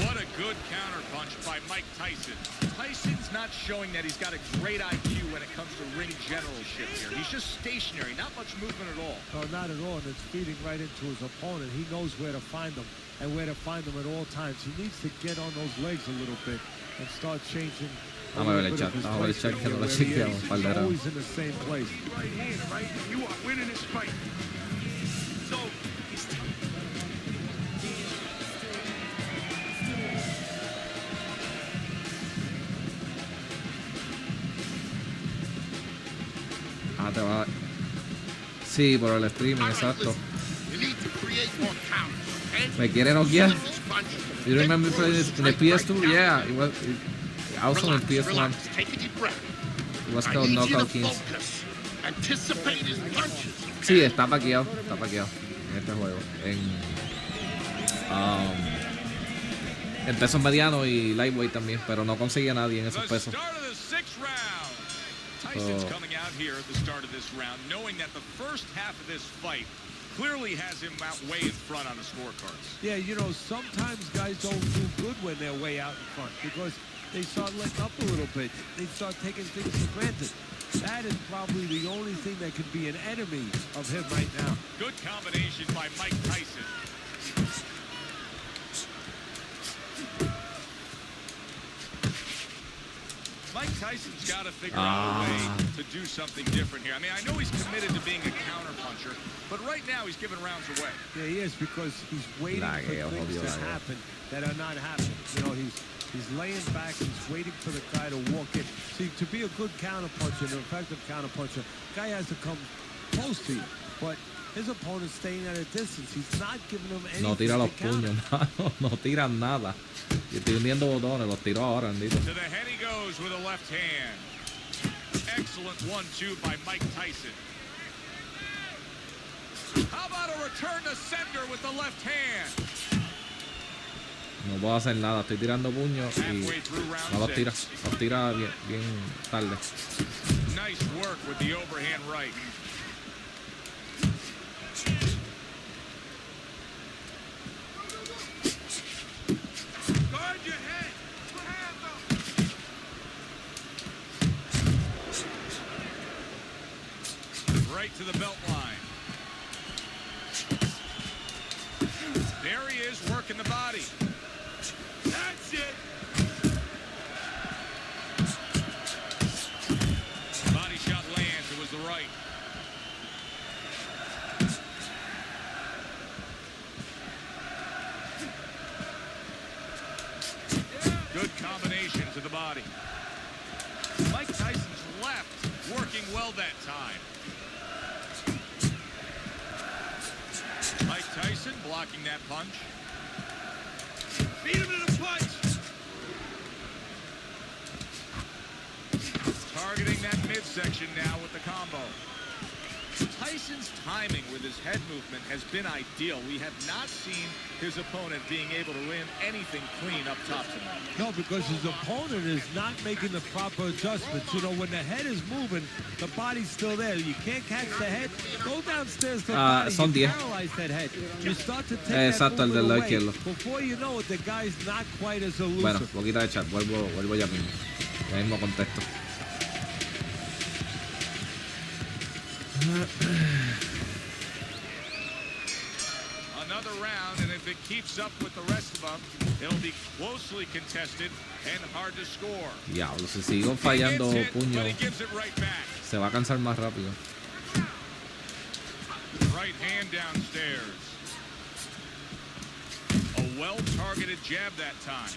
What a good counterpunch by Mike Tyson. Tyson's not showing that he's got a great IQ when it comes to ring generalship here. He's just stationary, not much movement at all. No, not at all, and it's feeding right into his opponent. He knows where to find them and where to find them at all times. He needs to get on those legs a little bit and start changing. Vamos a ver el chat, vamos a ver el chat que no lo chequeamos para el de round. Always in the same place. Right hand, right? You are winning this fight. So, Ah, te va. Sí, por el streaming, exacto. You need to create more counters. Me quiere noquear. You remember playing this in the PS2? Yeah, it was also in PS1. Relax. Take a deep breath. It was I called need you to Knockout Kings. focus. Anticipate his punches. Sí, está paqueado en este juego. En pesos medianos y lightweight también, pero no conseguí a nadie en esos The pesos. start of the 6th round. Tyson's coming out here at the start of this round, knowing that the first half of this fight clearly has him out way in front on the scorecards. Yeah, you know, sometimes guys don't do good when they're way out in front because they start letting up a little bit. They start taking things for granted. That is probably the only thing that could be an enemy of him right now. Good combination by Mike Tyson. Mike Tyson's got to figure out a way to do something different here. I mean, I know he's committed to being a counterpuncher, but right now he's giving rounds away. Yeah, he is, because he's waiting for things to happen that are not happening. You know, he's laying back, he's waiting for the guy to walk in. See, to be a good counterpuncher, an effective counterpuncher, guy has to come close to you. But his opponent's staying at a distance. He's not giving him anything. No tira los to counter. puños, mano. No tiran nada. Y estoy hundiendo botones, los tiro ahora, bendito. To the head he goes with a left hand. Excellent 1-2 by Mike Tyson. How about a return to sender with the left hand? No puedo hacer nada, estoy tirando puños y Halfway through round no los 6. tira bien tarde. Nice work with the overhand right. guard your head. Put hands up. Right to the belt line. There he is, working the body. That's it. Body shot lands. It was the right. Good combination to the body. Mike Tyson's left working well that time. Mike Tyson blocking that punch. Beat him to the punch. Targeting that midsection now with the combo. Tyson's timing with his head movement has been ideal. We have not seen his opponent being able to land anything clean up top tonight. No, because his opponent is not making the proper adjustments. You know, when the head is moving, the body's still there. You can't catch the head. Go downstairs to the body. son You 10. paralyze that head. You start to take Exacto, that el del movement lado away. izquierdo. Before you know it, the guy's not quite as elusive. Bueno, poquita de chat, vuelvo ya mismo. Ya mismo contesto. Another round, and if it keeps up with the rest of them, it'll be closely contested and hard to score. Diablo, si sigo fallando puño, se va a cansar más rápido. Right hand downstairs. A well-targeted jab that time.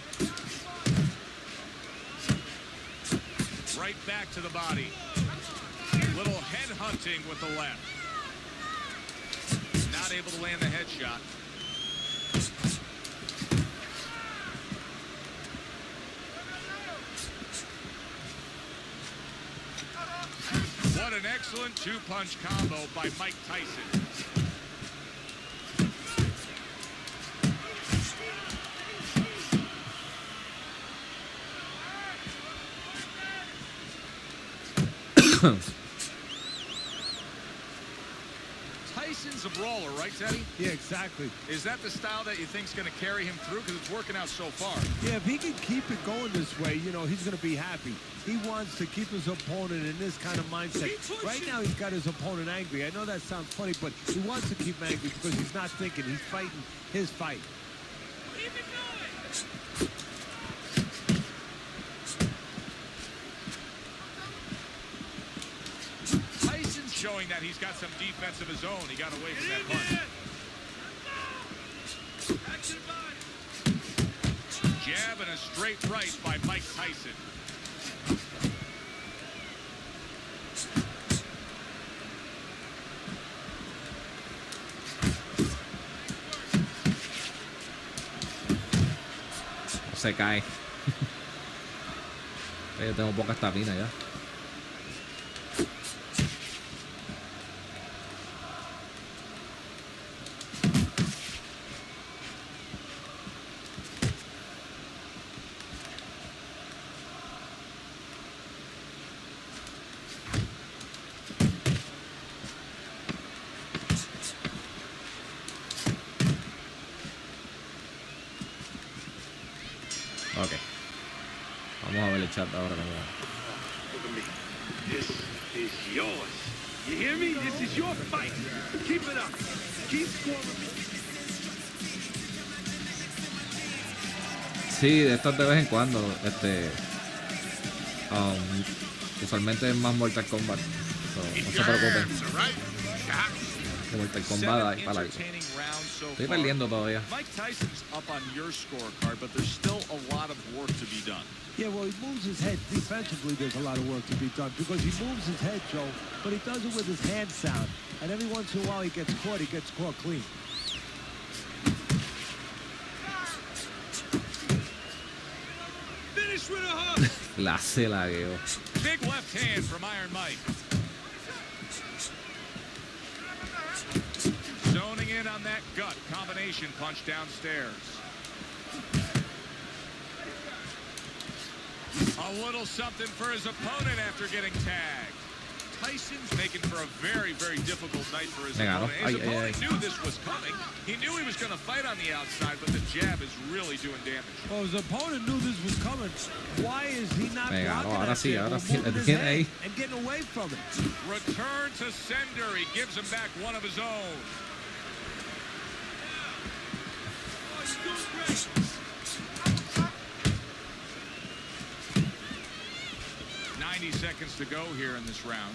Right back to the body. Little head hunting with the left. Not able to land the headshot. What an excellent two-punch combo by Mike Tyson. Tyson's a brawler, right, Teddy? Yeah, exactly. Is that the style that you think's going to carry him through? Because it's working out so far. Yeah, if he can keep it going this way, you know, he's going to be happy. He wants to keep his opponent in this kind of mindset. Right now, he's got his opponent angry. I know that sounds funny, but he wants to keep him angry because he's not thinking. He's fighting his fight. Tyson's showing that he's got some defense of his own. He got away from that punch. Jab and a straight right by Mike Tyson. Se cae. Yo tengo poca estamina ya. Ok. Vamos a ver el chat ahora. Look at me. This is yours. You hear me? This is your fight. Keep it up. Keep scoring. Sí, de estos de vez en cuando. Usualmente es más Mortal Kombat. So, no se preocupen. Que Mortal Kombat para algo. Estoy perdiendo todavía. Mike Tyson's up on your scorecard, but there's still a lot of work to be done. Yeah, well, he moves his head. Defensively, there's a lot of work to be done because he moves his head, Joe, but he does it with his hand sound. And every once in a while, he gets caught clean. Finish with a hook. La se la gueo. Big left hand from Iron Mike. Zoning in on that gut combination punch downstairs. A little something for his opponent after getting tagged. Tyson's making for a very, very difficult night for his opponent. His opponent knew this was coming. He knew he was going to fight on the outside, but the jab is really doing damage. Well, his opponent knew this was coming. Why is he not blocking ahora that sí, jab ahora or sí, moving his tiene head ahí. and getting away from it? Return to sender. He gives him back one of his own. Oh, you're doing great. 90 seconds to go here in this round.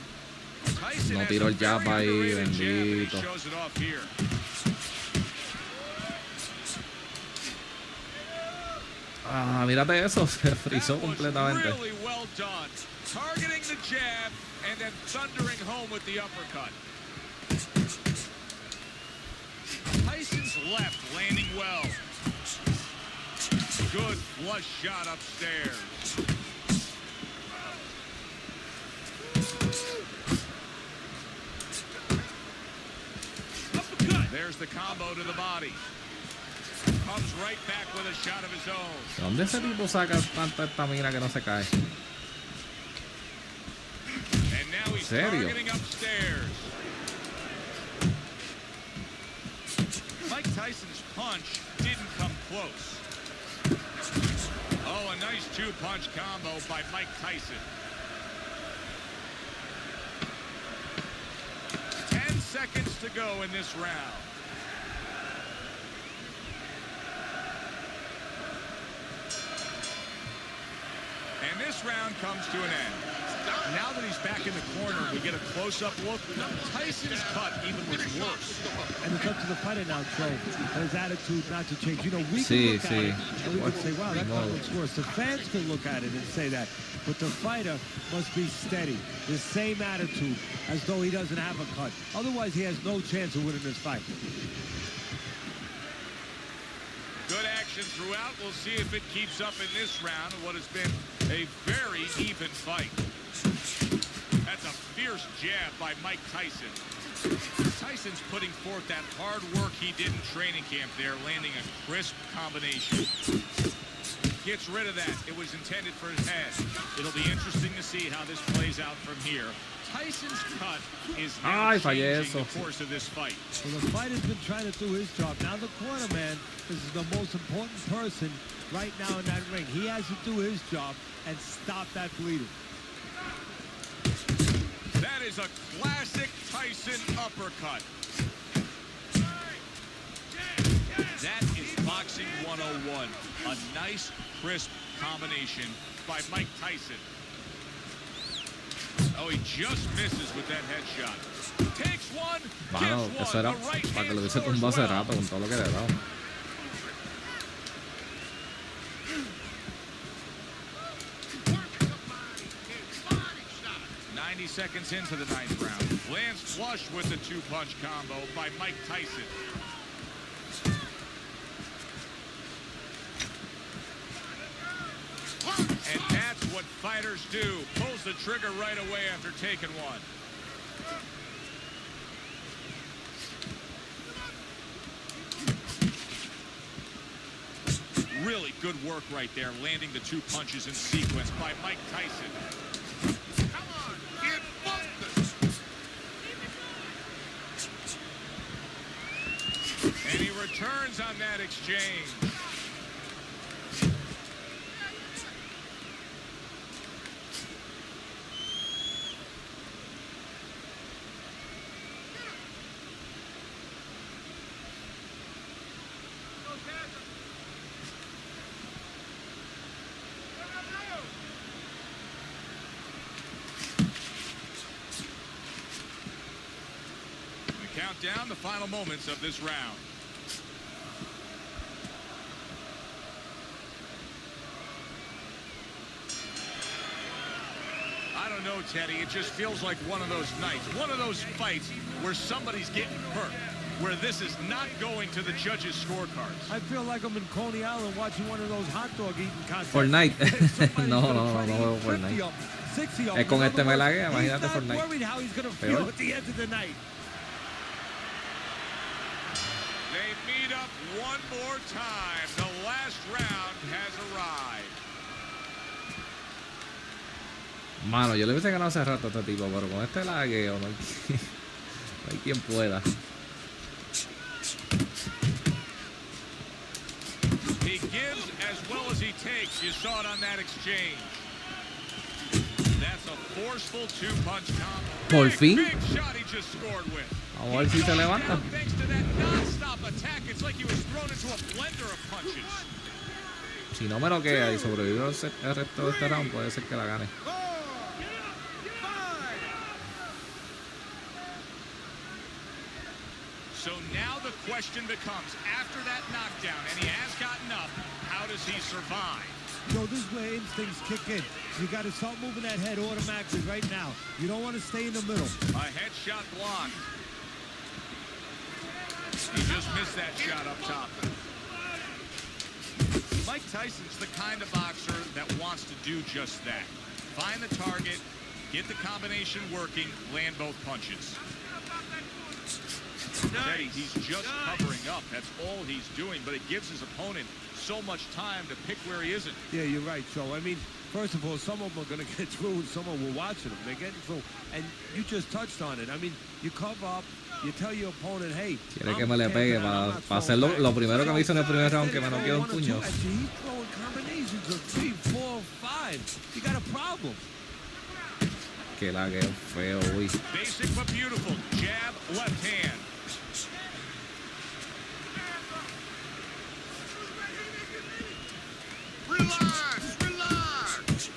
Tyson No has tiró a el jab very ahí, underrated jab, and he bendito. shows it off here. Ah, mírate eso, se frizó That was completamente. really well done. Targeting the jab and then thundering home with the uppercut. Tyson's left landing well. Good flush shot upstairs. There's the combo to the body. Comes right back with a shot of his own. ¿De dónde ese tipo saca tanta estamina que no se cae? And now he's ¿Serio? targeting upstairs. Mike Tyson's punch didn't come close. Oh, a nice two-punch combo by Mike Tyson. 10 seconds to go in this round. And this round comes to an end. Now that he's back in the corner, we get a close-up look. Tyson's cut even was worse. And it's up to the fighter now, Joe, for his attitude not to change. You know, we Sí, can look sí. at it and we can say, wow, that No. cut looks worse. The fans can look at it and say that. But the fighter must be steady, the same attitude, as though he doesn't have a cut. Otherwise, he has no chance of winning this fight. Good action throughout. We'll see if it keeps up in this round of what has been a very even fight. That's a fierce jab by Mike Tyson. Tyson's putting forth that hard work he did in training camp there, landing a crisp combination. Gets rid of that. It was intended for his head. It'll be interesting to see how this plays out from here. Tyson's cut is now changing the course of this fight. Well, the fighter's been trying to do his job. Now the corner man, this is the most important person right now in that ring. He has to do his job and stop that bleeding. That is a classic Tyson uppercut. That is boxing 101. A nice, crisp combination by Mike Tyson. Oh, he just misses with that headshot. Takes one, Mano, gives eso one. era The right para que lo hand hubiese scores tumbado hace well. rato con todo lo que le he dado. Seconds into the ninth round. Lands flush with the two-punch combo by Mike Tyson. And that's what fighters do. Pulls the trigger right away after taking one. Really good work right there, landing the two punches in sequence by Mike Tyson. And he returns on that exchange. We count down the final moments of this round. I don't know, Teddy. It just feels like one of those nights, one of those fights where somebody's getting hurt, where this is not going to the judges' scorecards. I feel like I'm in Coney Island watching one of those hot dog eating contests. Fortnite. Somebody's No, gonna no, try to no eat juego 50 Fortnite. of 'em, 60 of 'em. Es con In este other me la words, guía, imagínate he's not Fortnite. worried how he's going to Peor. feel at the end of the night. They meet up one more time. The last round has arrived. Mano, yo le hubiese ganado hace rato a este tipo, pero con este lagueo no hay quien pueda. He gives as well as he takes. You saw it on that exchange. That's a forceful two-punch combo. Por fin. Big shot he just scored with. Vamos a ver si se levanta. Thanks to that non-stop attack, it's like he was thrown into a blender of punches. Si no me noquea y sobrevive el resto de este round, puede ser que la gane. So now the question becomes, after that knockdown, and he has gotten up, how does he survive? So this is where instincts kick in. You got to start moving that head automatically right now. You don't want to stay in the middle. A headshot blocked. He just missed that shot up top. Mike Tyson's the kind of boxer that wants to do just that. Find the target, get the combination working, land both punches. Teddy, he's just covering up. That's all he's doing, but it gives his opponent so much time to pick where he isn't. Yeah, you're right, Joe. I mean, first of all, some of them are going to get through and some of them were watching them. They're getting through. And you just touched on it. I mean, you cover up, you tell your opponent, hey, Quiere que me le pegue para hacer lo primero que me hizo en el primer round, que me noqueó un puño. He's throwing combinations of 3, 4, 5. You got a problem. Que lagueo feo, uy. Basic but beautiful. Jab, left hand. Relax, relax.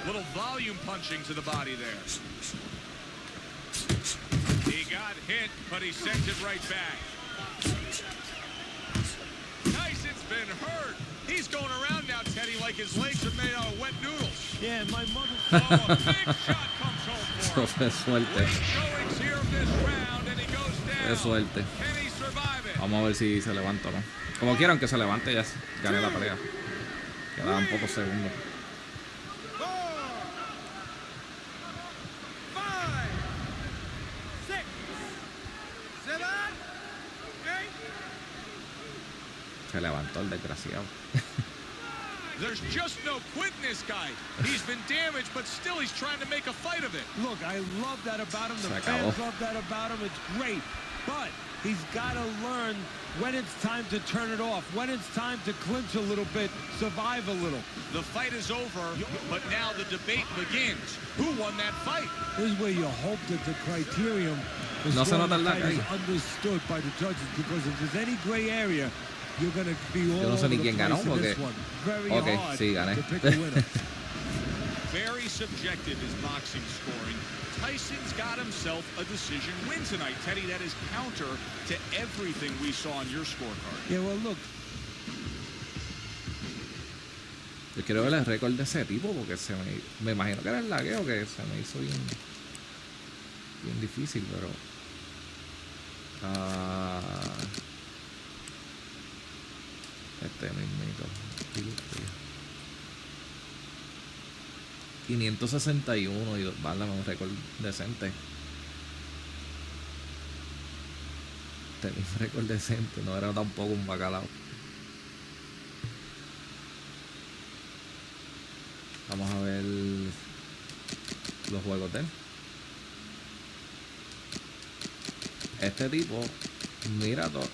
Little volume punching to the body there. He got hit, but he sent it right back. Tyson's been hurt. He's going around now, Teddy, like his legs are made out of wet noodles. Yeah, my mother... Oh, a big shot comes home Eso for him. fue suerte. Great showings here of this round, and he goes down. Es suerte. Can he survive it? Vamos a ver si se levanta o no. Como quieran que se levante, ya gané la pelea. Quedaban pocos segundos. 4, 5, 6, 7, 8. Se levantó el desgraciado. There's just no quit in this guy. He's been damaged, but still he's trying to make a fight of it. Look, I love that about him. The Se acabó. fans love that about him. It's great. But he's got to learn when it's time to turn it off, when it's time to clinch a little bit, survive a little. The fight is over, but now the debate begins. Who won that fight? This is where you hope that the criterion for No se scoring nota el the lag fight is ahí. understood by the judges, because if there's any gray area, you're going to be all Yo no sé over ni the quién ganó place in porque... this one. Very Ok, hard sí, gané. to pick a winner. Very subjective is boxing scoring. Tyson's got himself a decision win tonight, Teddy. That is counter to everything we saw on your scorecard. Yeah, well, look, Yo quiero ver el récord de ese tipo porque me imagino que era el lagueo que se me hizo bien difícil, pero este mismito 561 y válame un récord decente. Tenía un récord decente, no era tampoco un bacalao. Vamos a ver los juegos de él. Este tipo, mira todo.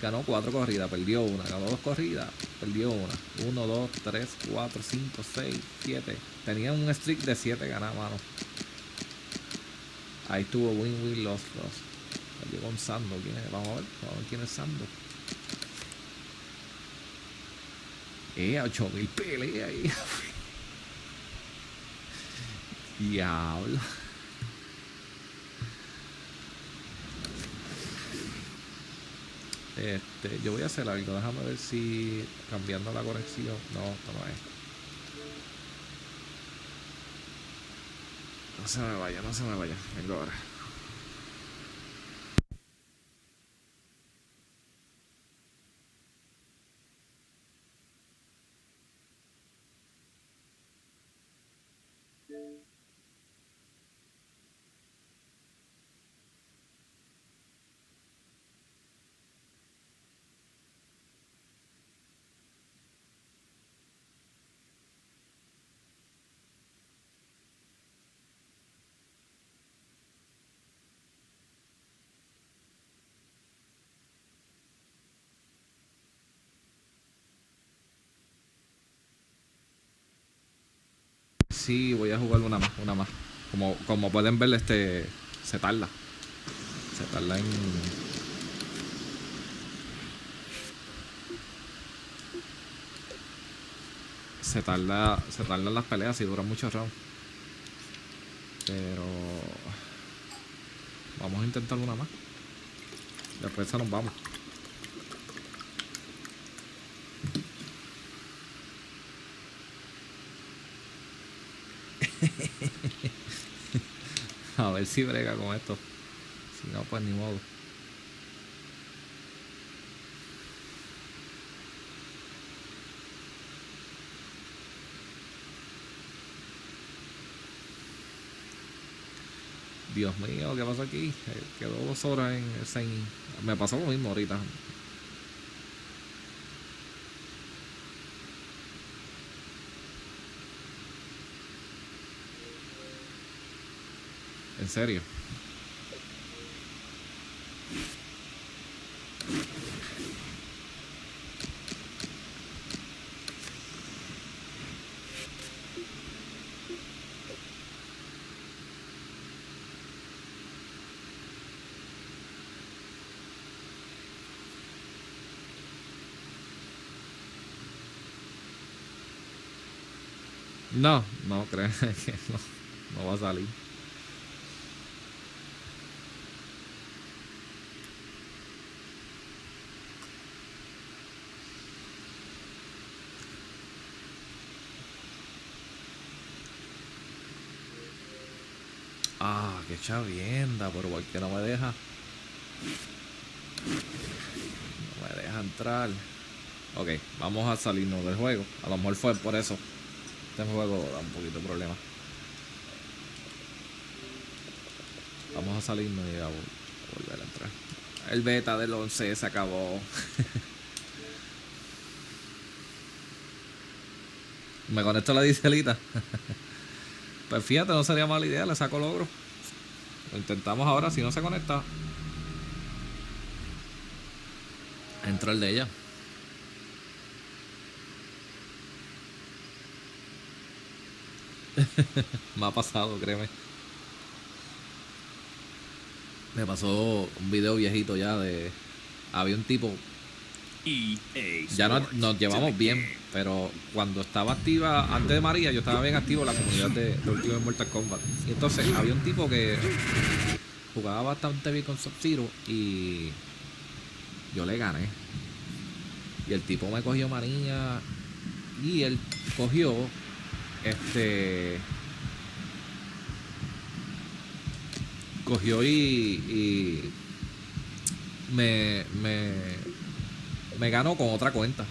Ganó 4 corridas, perdió una. Ganó 2 corridas, perdió una. 1, 2, 3, 4, 5, 6, 7. Tenía un streak de 7 ganadas, mano. Ahí estuvo win, loss. Perdió con Sando. ¿Quién es? Vamos a ver quién es Sando. 8000 peleas ahí. Diablo. Yo voy a hacer algo. Déjame ver si cambiando la conexión. No, esto no es. No se me vaya. Vengo ahora. Sí, voy a jugar una más. Como pueden ver, se tarda. Se tarda en... Se tardan las peleas y duran muchos rounds. Pero... vamos a intentar una más. Después nos vamos. A ver si brega con esto. Si no, pues ni modo. Dios mío, ¿qué pasó aquí? Quedó 2 horas en me pasó lo mismo ahorita. En serio. No, no creo que no va a salir. Ah, qué chavienda, pero ¿por qué no me deja? No me deja entrar. Ok, vamos a salirnos del juego. A lo mejor fue por eso. Este juego da un poquito de problema. Vamos a salirnos y a volver a entrar. El beta del 11 se acabó. Me conecto a la dieselita. Pues fíjate, no sería mala idea, le saco logro. Lo intentamos ahora, si no se conecta. Entró el de ella. Me ha pasado, créeme. Me pasó un video viejito ya de... Había un tipo... Ya nos llevamos bien, pero cuando estaba activa, antes de María, yo estaba bien activo en la comunidad de Ultimate Mortal Kombat. Y entonces había un tipo que jugaba bastante bien con Sub-Zero y yo le gané. Y el tipo me cogió manía y él cogió cogió y me ganó con otra cuenta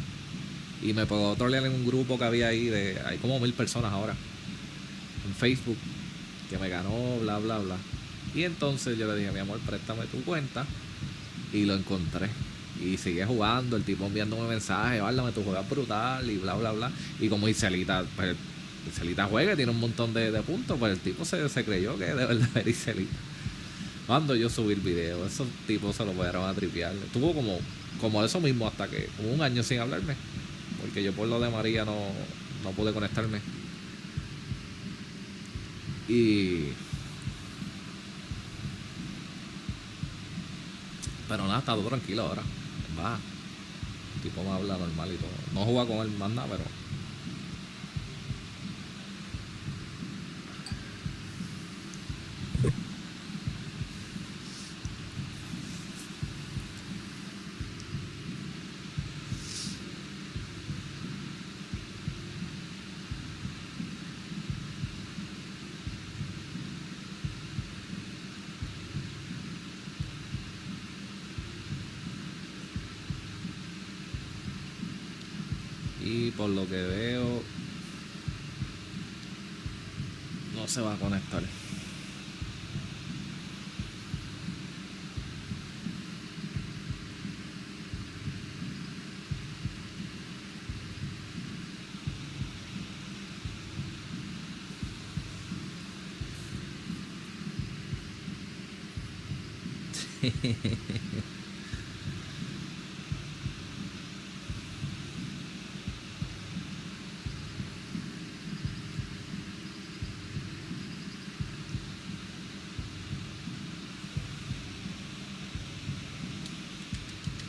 y me pegó trolear en un grupo que había ahí hay como 1000 personas ahora en Facebook, que me ganó, bla bla bla. Y entonces yo le dije, mi amor, préstame tu cuenta, y lo encontré y sigue jugando, el tipo enviándome mensajes, válame, tu juegas brutal y bla bla bla. Y como Iselita, pues Iselita juega, tiene un montón de puntos, pues el tipo se creyó que de verdad era Iselita. Cuando yo subí el video, esos tipos se lo pudieron a tripear. Estuvo como eso mismo hasta que como un año sin hablarme, porque yo por lo de María no pude conectarme. Pero nada, está todo tranquilo ahora. Va, el tipo me habla normal y todo. No juega con él más nada, pero... Y por lo que veo, no se va a conectar.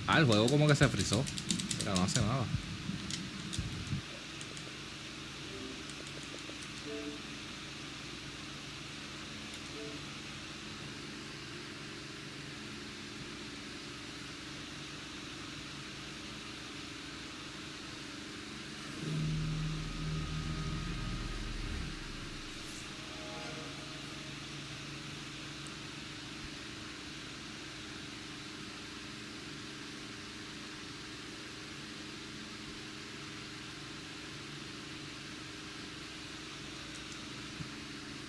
Ah, el juego como que se frizó, pero no hace nada.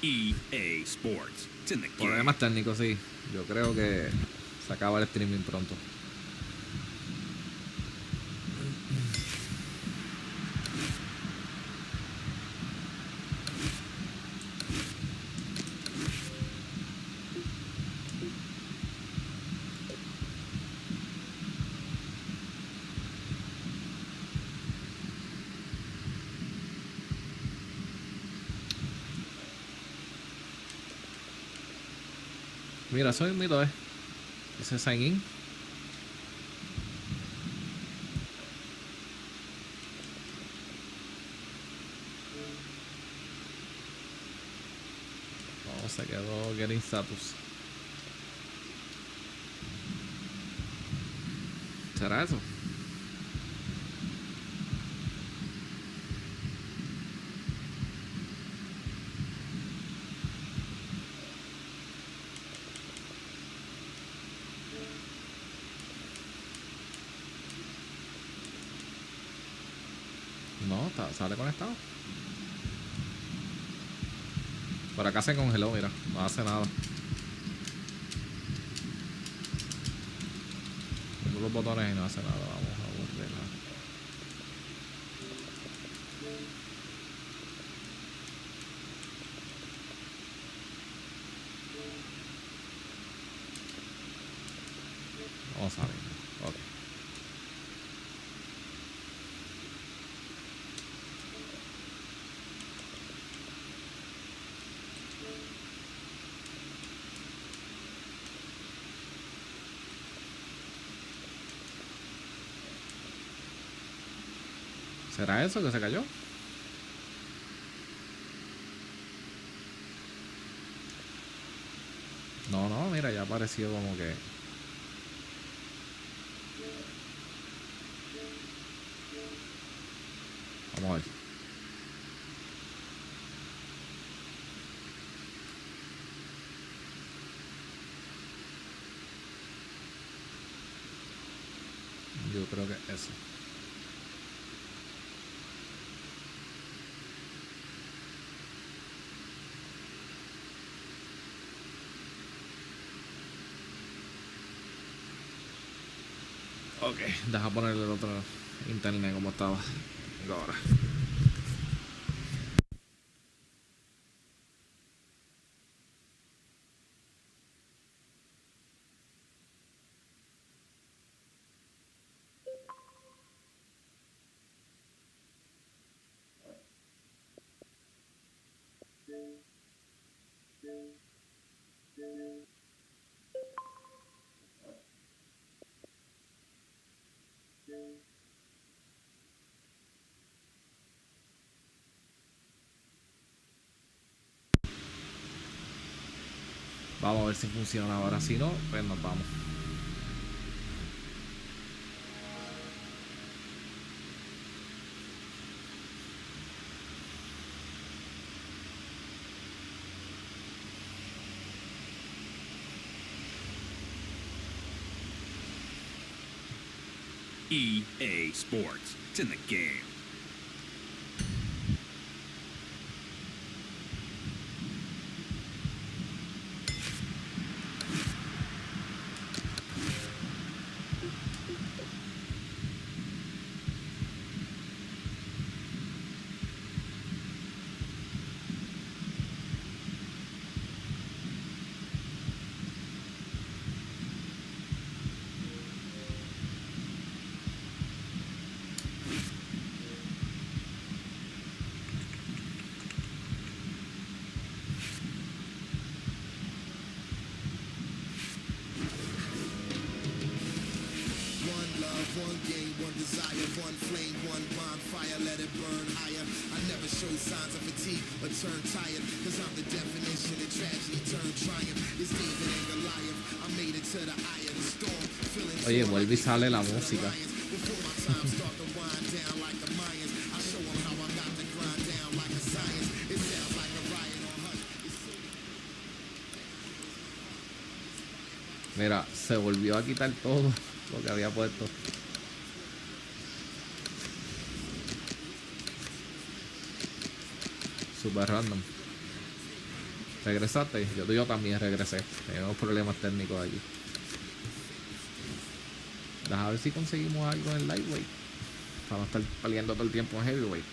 EA Sports. It's in the game. Problemas técnicos, sí. Yo creo que se acaba el streaming pronto. Mira, soy un mito, ese sign in. No, se quedó getting status. ¿Será eso? No, sale conectado. Por acá se congeló, mira. No hace nada. Tengo los botones y no hace nada. Vamos a borrar. Vamos a ver. Ok. ¿Será eso que se cayó? No, no, mira, ya apareció como que... Vamos a ver. Yo creo que eso. Ok, deja ponerle el otro internet como estaba. Ahora. Vamos a ver si funciona ahora. Si no, pues nos vamos. EA Sports. It's in the game. One game, one desire, one flame, one bonfire, let it burn higher. I never show signs of fatigue or turn tired, cause I'm the definition of tragedy turned triumph. It's David and Goliath, I made it to the eye of the storm, feeling Oye, vuelve y sale la música. before my time start to wind down like the Mayans. I show them how I got the grind down like a science. It sounds like a riot on Hush. Mira, se volvió a quitar todo lo que había puesto. Super random. ¿Regresaste? Yo también regresé. Tenemos problemas técnicos aquí. Deja ver si conseguimos algo en el lightweight. Para no estar peleando todo el tiempo en heavyweight.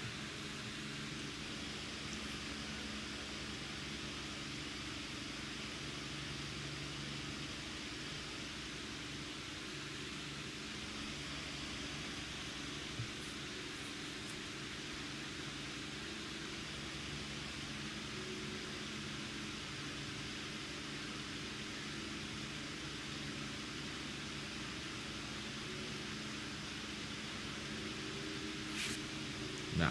No.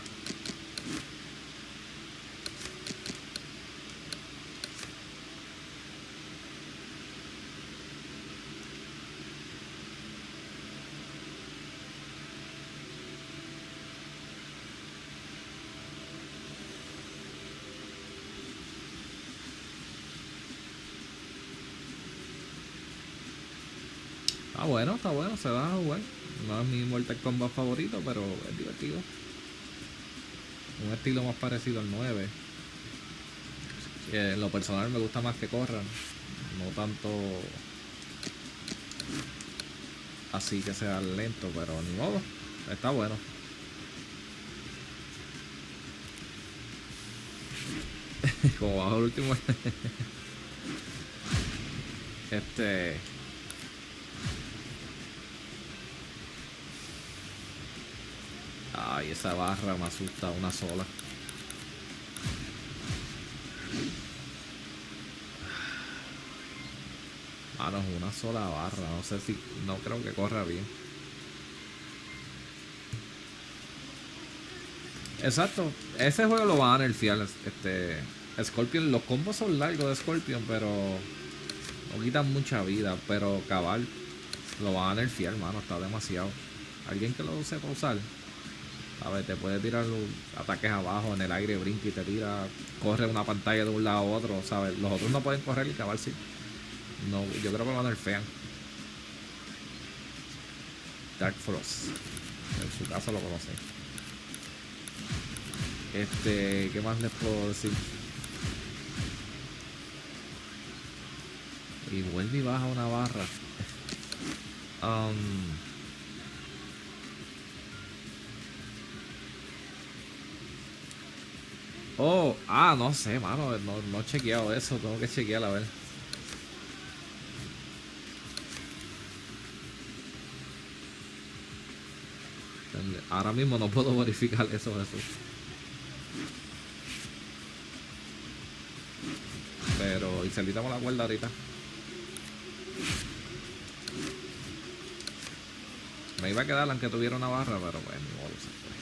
Está bueno, se va a jugar. No es mi Mortal Kombat favorito, pero es divertido. Un estilo más parecido al 9. En lo personal me gusta más que corran, no tanto así que sea lento, pero ni modo, está bueno. Como bajo el último. Ay, esa barra me asusta, una sola. Ah, no, es una sola barra. No sé si... No creo que corra bien. Exacto. Ese juego lo van a nerfear. Scorpion, los combos son largos de Scorpion, pero no quitan mucha vida. Pero Cabal lo van a nerfear, mano. Está demasiado. Alguien que lo sepa usar, ¿sabes? Te puede tirar ataques abajo, en el aire, brinca y te tira. Corre una pantalla de un lado a otro, ¿sabes? Los otros no pueden correr y Cabal sí. No, yo creo que lo van a nerfear. Dark Frost. En su casa lo conocen. ¿Qué más les puedo decir? Y vuelve y baja una barra. No sé, mano. No he chequeado eso. Tengo que chequear a ver. Ahora mismo no puedo verificar eso. Pero, y se quitamos la cuerda ahorita. Me iba a quedar aunque tuviera una barra, pero pues ni modo, se fue.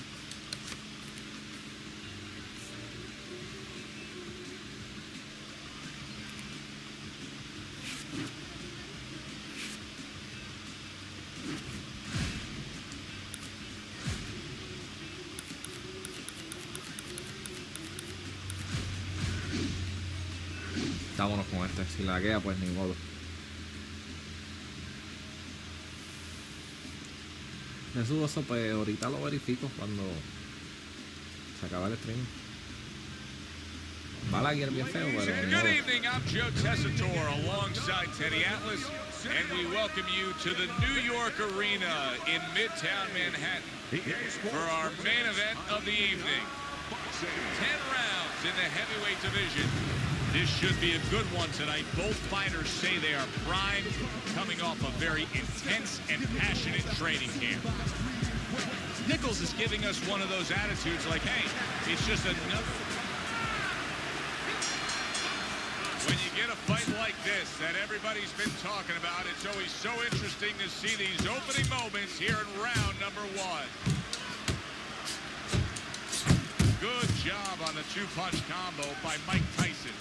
Vámonos con este. Si la queda, pues ni modo. Me subo eso, pues ahorita lo verifico cuando se acaba el stream. Va la guía bien feo, pero ni modo. Good evening, I'm Joe Tessitore alongside Teddy Atlas, and we welcome you to the New York Arena in Midtown Manhattan for our main event of the evening. 10 rounds in the heavyweight division. This should be a good one tonight. Both fighters say they are primed, coming off a very intense and passionate training camp. Nichols is giving us one of those attitudes like, hey, it's just another... When you get a fight like this that everybody's been talking about, it's always so interesting to see these opening moments here in round number 1. Good job on the two-punch combo by Mike Tyson.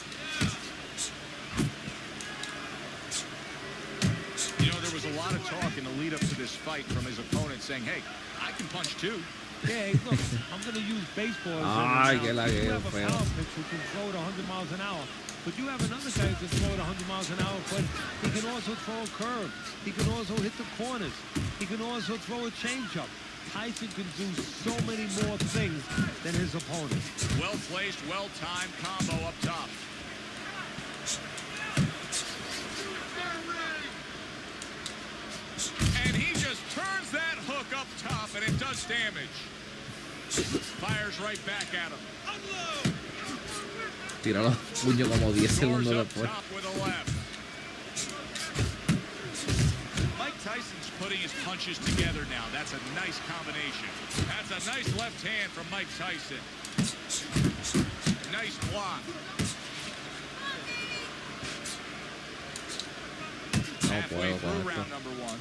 You know, there was a lot of talk in the lead-up to this fight from his opponent saying, hey, I can punch too. Yeah, look, I'm going to use baseball as an analogy. You have a power pitch who can throw it 100 miles an hour. But you have another guy who can throw it 100 miles an hour, but he can also throw a curve. He can also hit the corners. He can also throw a changeup. Tyson can do so many more things than his opponent. Well-placed, well-timed combo up top. And he just turns that hook up top, and it does damage. Fires right back at him. Tira los puños como 10 segundos Scores up después. top with a left. Mike Tyson's putting his punches together now. That's a nice combination. That's a nice left hand from Mike Tyson. Nice block. Halfway through round number one.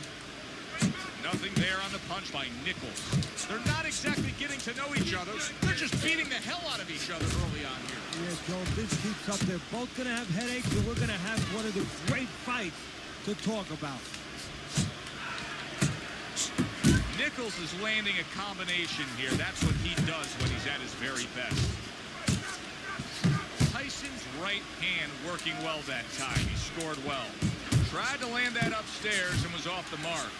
Nothing there on the punch by Nichols. They're not exactly getting to know each other. They're just beating the hell out of each other early on here. Yeah, Joe, this keeps up. They're both going to have headaches, and we're going to have one of the great fights to talk about. Nichols is landing a combination here. That's what he does when he's at his very best. Tyson's right hand working well that time. He scored well. Tried to land that upstairs and was off the mark.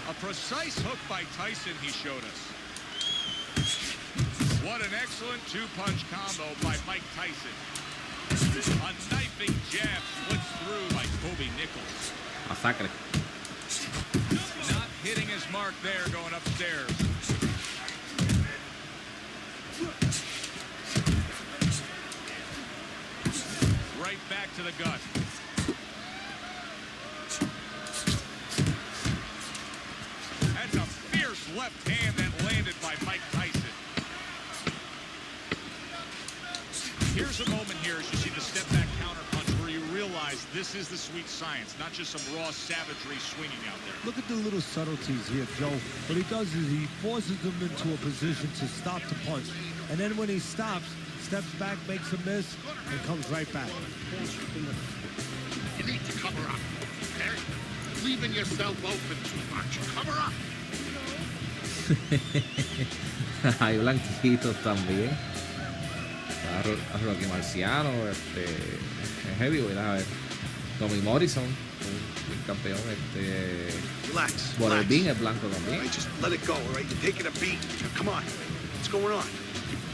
A precise hook by Tyson, he showed us. What an excellent two-punch combo by Mike Tyson. A knifing jab splits through by Kobe Nichols. Masacre. Not hitting his mark there going upstairs. Right back to the gut. That's a fierce left hand that landed by Mike Tyson. Here's a moment here as you see the step back counter punch where you realize this is the sweet science, not just some raw savagery swinging out there. Look at the little subtleties here, Joe. What he does is he forces them into a position to stop the punch. And then when he stops, steps back, makes a miss, and comes right back. You need to cover up. Okay? Leaving yourself open too much. Cover up. Hay blanquitos también. Está Rocky Marciano, Heavyweight, a ver. Tommy Morrison, un campeón, Relax. Border relax. Bean es blanco All también. right, just let it go, all right? You're taking a beat. Now, come on. What's going on?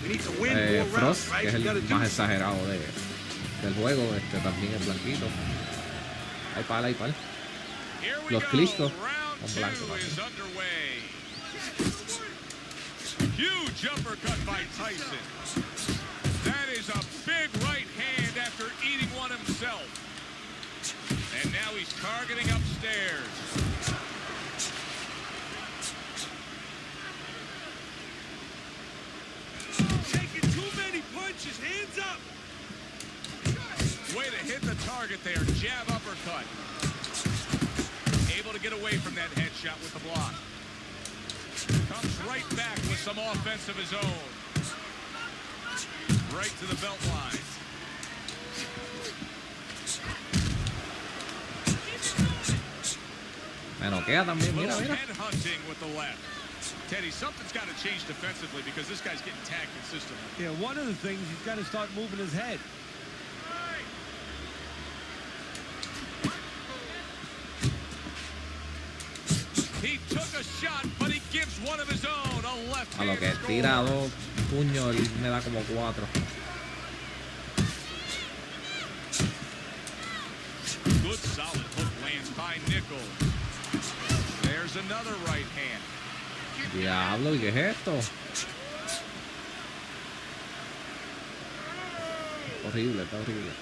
We need to win more rounds, Frost, right? que es We gotta el do más this. exagerado del juego, también es blanquito. Hay pal. Here we Los go. Klitschko Round son two blancos is también. underway. Huge uppercut by Tyson. That is a big right hand after eating one himself. And now he's targeting upstairs. Taking too many punches. Hands up. Way to hit the target there. Jab uppercut. Able to get away from that headshot with the block. Comes right back with some offense of his own. Right to the belt line. Me noquea también, mira, Little mira. head hunting with the left. Teddy, something's got to change defensively because this guy's getting tagged consistently. Yeah, one of the things, he's got to start moving his head. He took a shot, but he gives one of his own. A left A lo hand que score. tira 2 puños, él me da como 4. Good solid hook lands by Nichols. There's another right hand. Diablo, ¿y qué es esto? Horrible, está horrible.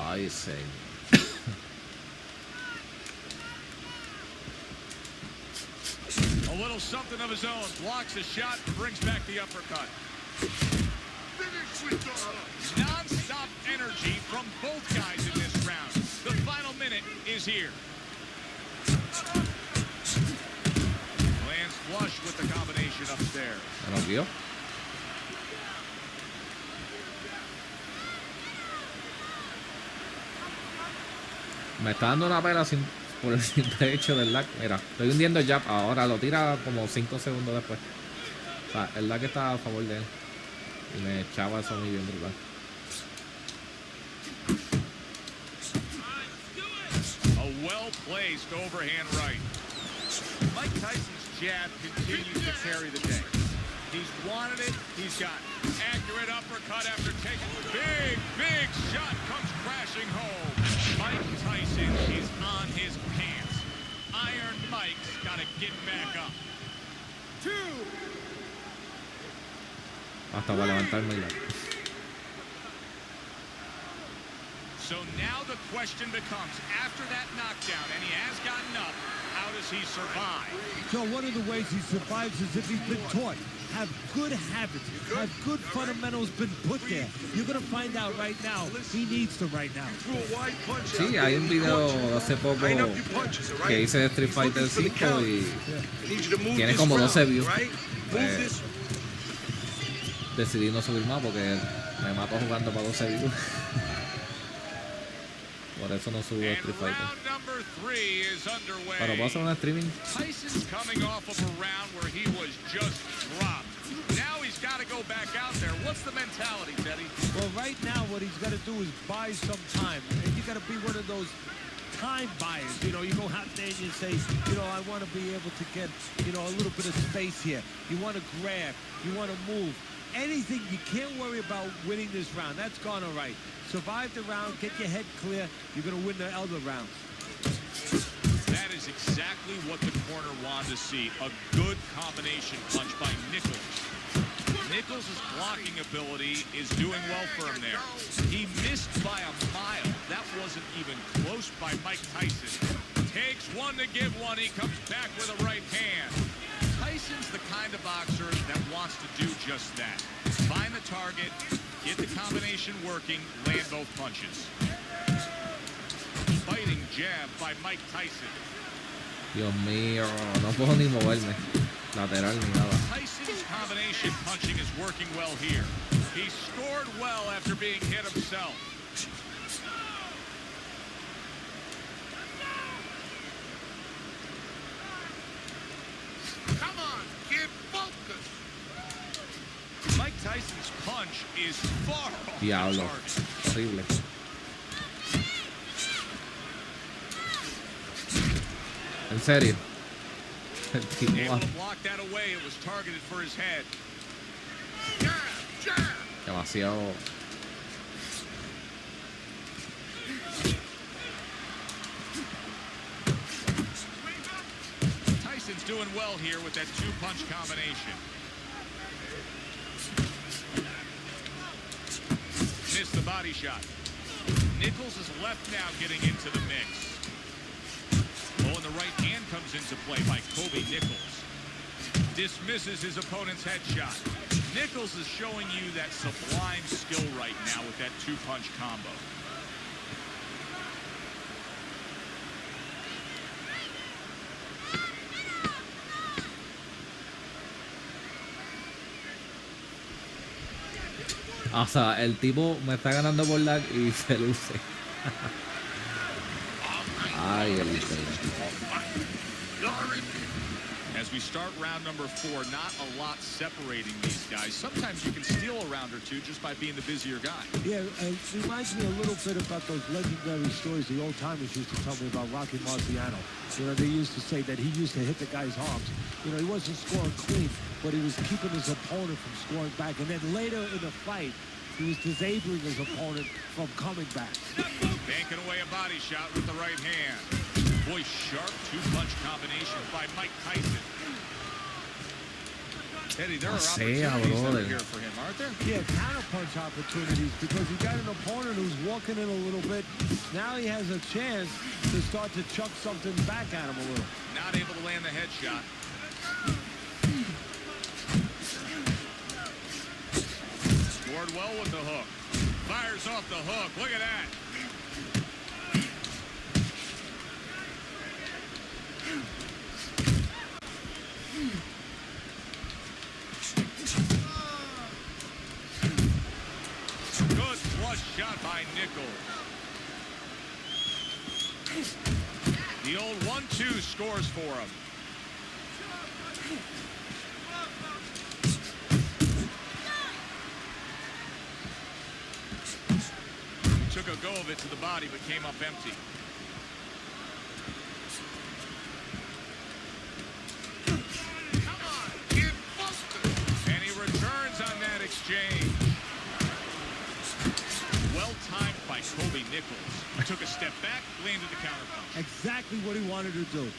Ay, señor. A little something of his own. Blocks a shot, brings back the uppercut. Non-stop energy from both guys in this round. The final minute is here. Lands flush with the combination upstairs. ¿Me lo vio? Me está dando una pela por el simple hecho del lag. Mira, estoy hundiendo el jab. Ahora lo tira como 5 segundos después. O sea, el lag está a favor de él. Y me echaba eso muy bien brutal. A well-placed overhand right. Mike Tyson's jab continues to carry the day. He's wanted it. He's got it. Accurate uppercut after taking big shot comes crashing home. Mike Tyson is on his pants. Iron Mike's got to get back up. 2. Hasta para levantarme y la... So now the question becomes, after that knockdown, and he has gotten up, how does he survive? So one of the ways he survives is if he's been taught. Have good habits, have good fundamentals been put there. You're going to find out right now, he needs them right now. Sí, hay un video hace poco que hice de Street Fighter 5 y tiene como 12 views. Decidí no subir más porque me mato jugando para 12 views. Por eso no subo Street Fighter. Pero puedo hacer un streaming. Tyson's coming off of a round where he was just dropped. Now he's got to go back out there. What's the mentality, Teddy? Well, right now what he's got to do is buy some time. And you got to be one of those time buyers. You know, you go out there and you say, you know, I want to be able to get, you know, a little bit of space here. You want to grab. You want to move. Anything, you can't worry about winning this round. That's gone all right. Survive the round, get your head clear. You're going to win the other rounds. That is exactly what the corner wanted to see. A good combination punch by Nichols. Nichols' blocking ability is doing well for him there. He missed by a mile. That wasn't even close by Mike Tyson. Takes one to give one. He comes back with a right hand. Tyson's the kind of boxer that wants to do just that. Find the target, get the combination working, land both punches. Fighting jab by Mike Tyson. Dios mío, no puedo ni moverme. Lateral ni nada. Tyson's combination punching is working well here. He scored well after being hit himself. Come on, kid, focus. Mike Tyson's punch is far off the Diablo, target. horrible. En serio. El tipo Able to block that away. It was targeted for his head. demasiado. Tyson's doing well here with that two-punch combination. Missed the body shot. Nichols is left now getting into the mix. Oh, and the right hand comes into play by Kobe Nichols. Dismisses his opponent's headshot. Nichols is showing you that sublime skill right now with that two-punch combo. O sea, el tipo me está ganando por lag y se luce. Ay, el As we start round number 4, not a lot separating these guys. Sometimes you can steal a round or two just by being the busier guy. Yeah, it reminds me a little bit about those legendary stories the old timers used to tell me about Rocky Marciano. You know, they used to say that he used to hit the guy's arms. You know, he wasn't scoring clean, but he was keeping his opponent from scoring back. And then later in the fight, he was disabling his opponent from coming back. Banking away a body shot with the right hand. Boy, sharp two-punch combination by Mike Tyson. Teddy, there are opportunities over here for him, aren't there? Yeah, counterpunch opportunities because he got an opponent who's walking in a little bit. Now he has a chance to start to chuck something back at him a little. Not able to land the headshot. Scored well with the hook. Fires off the hook. Look at that. Good flush shot by Nichols. The old 1-2 scores for him. Took a go of it to the body, but came up empty. And exchange. Well timed by Kobe Nichols. Took a step back, landed the counter punch. Exactly what he wanted to do.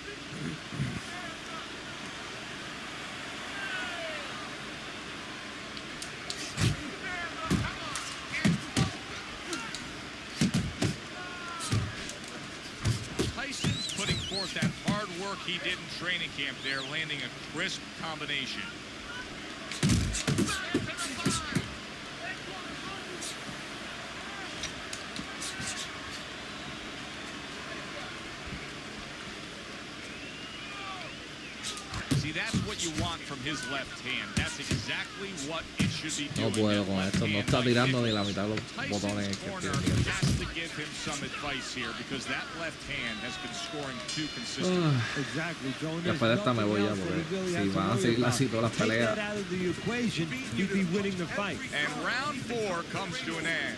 Tyson's putting forth that hard work he did in training camp there, landing a crisp combination. See, that's what you want from his left hand. That's exactly what it should be No doing. puedo con esto, no está tirando ni la mitad de los botones que Corner tiene. has to give him some advice here because that left hand has been scoring too consistently. Exactly, Joe. Después de esta me voy ya porque si van a seguir así todas las peleas. Take that out of the equation, he'd be winning the fight. And round 4 comes to an end.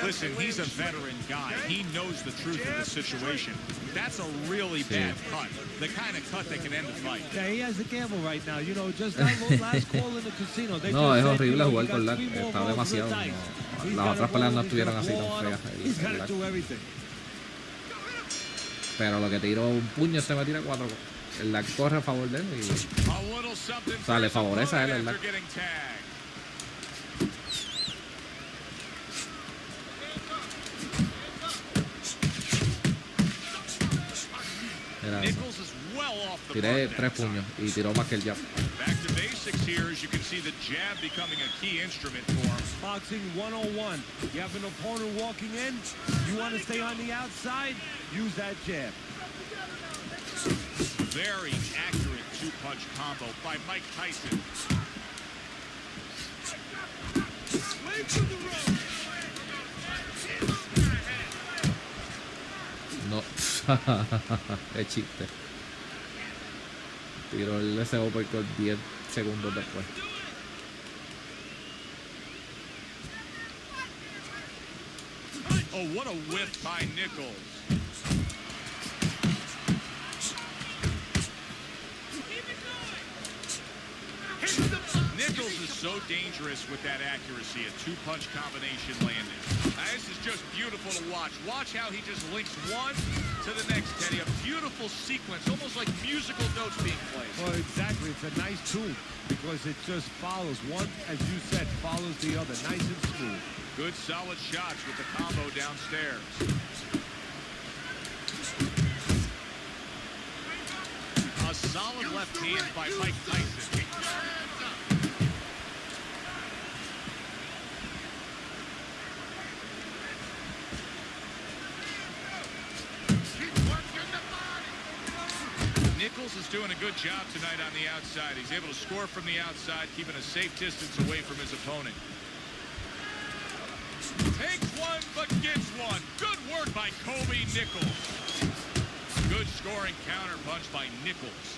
Listen, he's a veteran guy. He knows the truth of the situation. That's a really bad cut. The kind of cut that can end the fight. Yeah, he has a gamble right now. You know, just that last call in the casino. They No, just es said, horrible you know, jugar you con got lag. 3 more Está rolls of the demasiado. dice. No. He's Las gotta otras peleas no roll, he's estuvieron gotta así blow tan on him. feas. He's el got lag. to do everything. Pero lo que tiro un puño este me tira 4. El lag corre a favor de él y A little something o sea, le favorece a él el lag. after getting tagged. Era eso. Nichols is well off the Tiré mark 3 that time. puños y tiró más que el jab. Back to basics here as you can see the jab becoming a key instrument for him. Boxing 101. You have an opponent walking in. You want to stay on the outside? Use that jab. Very accurate 2-punch combo by Mike Tyson. No. Qué chiste. Tiró el ese uppercut 10 segundos después. Oh, what a whiff by Nichols. Nichols is so dangerous with that accuracy, a 2-punch combination landed. This is just beautiful to watch. Watch how he just links one to the next, Teddy. A beautiful sequence, almost like musical notes being played. Well, exactly. It's a nice tune because it just follows. One, as you said, follows the other. Nice and smooth. Good solid shots with the combo downstairs. A solid left hand by Mike Tyson. Nichols is doing a good job tonight on the outside. He's able to score from the outside, keeping a safe distance away from his opponent. Takes one, but gets one. Good work by Kobe Nichols. Good scoring counter punch by Nichols.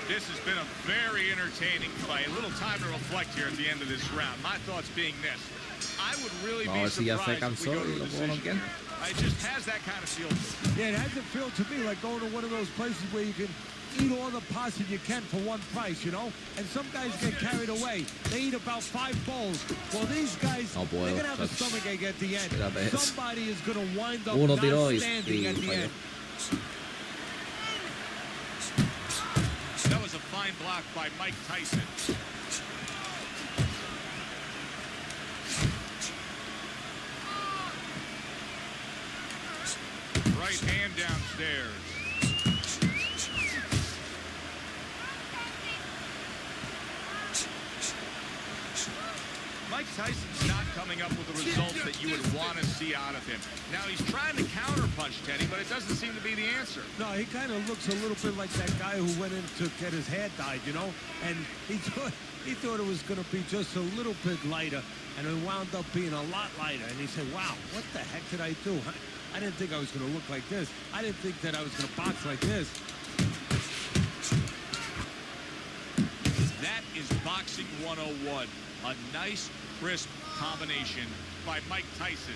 This has been a very entertaining fight. A little time to reflect here at the end of this round. My thoughts being this. I would really Vamos a be ver si ya se surprised if we cansó go y to a lo puedo decision noquear. here. It just has that kind of feel to it. Yeah, it has a feel to me like going to one of those places where you can eat all the pasta you can for one price, you know? And some guys get carried away. They eat about 5 bowls. Well, these guys, No puedo, they're going to have a that's- stomachache at the end. Fíjate eso. Somebody is going to wind up Uno not tiró y standing at the falló. end. That was a fine block by Mike Tyson. Right hand downstairs. Mike Tyson's not coming up with the results that you would want to see out of him. Now he's trying to counterpunch Teddy, but it doesn't seem to be the answer. No, he kind of looks a little bit like that guy who went in to get his hair dyed, you know? And he He thought it was going to be just a little bit lighter, and it wound up being a lot lighter. And he said, wow, what the heck did I do? I didn't think I was going to look like this. I didn't think that I was going to box like this. That is Boxing 101. A nice, crisp combination by Mike Tyson.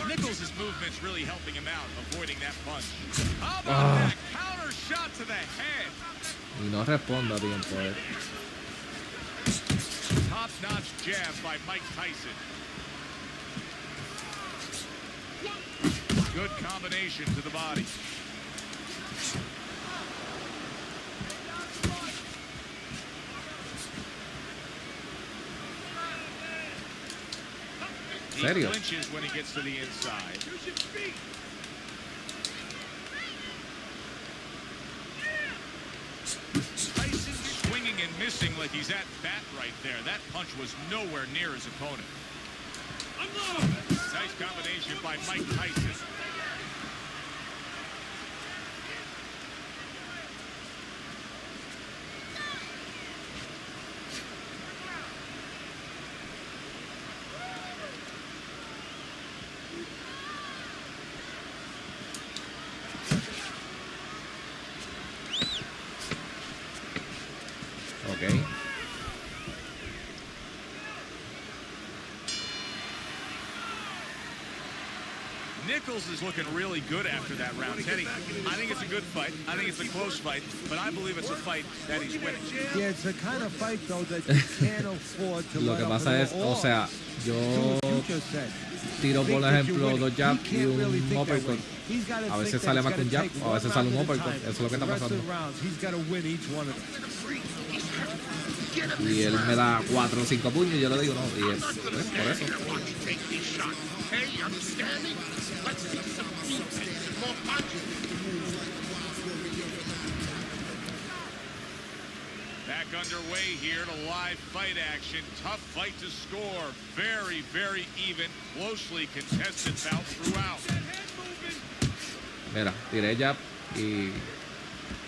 Nichols' movement's really helping him out, avoiding that punch. How about that counter shot to the head? Y no responde a tiempo. Top-notch jab by Mike Tyson. Good combination to the body. He ¿Serio? clinches when he gets to the inside. Tyson swinging and missing like he's at bat right there. That punch was nowhere near his opponent. Nice combination by Mike Tyson. Okay. Nichols is looking really good after that round. Teddy, I think it's a good fight. I think it's a close fight, but I believe it's a fight that he's winning. Yeah, it's the kind of fight, though, that you can't afford to Lo let que up pasa at es, all. o sea, yo You just said. tiro por Think that you're ejemplo winning. dos jabs He y can't really un think that uppercut. way. He's gotta A think veces that sale he's más que un gotta jab, take o a veces one sale un round at a uppercut. time. Eso es lo que está The rest of pasando. the rounds, he's got to win each one of them. Y él me da 4 o 5 puños y yo le digo no. Y es por eso. Hey, understanding? Let's see some defense, more punches. Back underway here to live fight action. Tough fight to score. Very, very even. Closely contested bout throughout. Mira, tiré jab y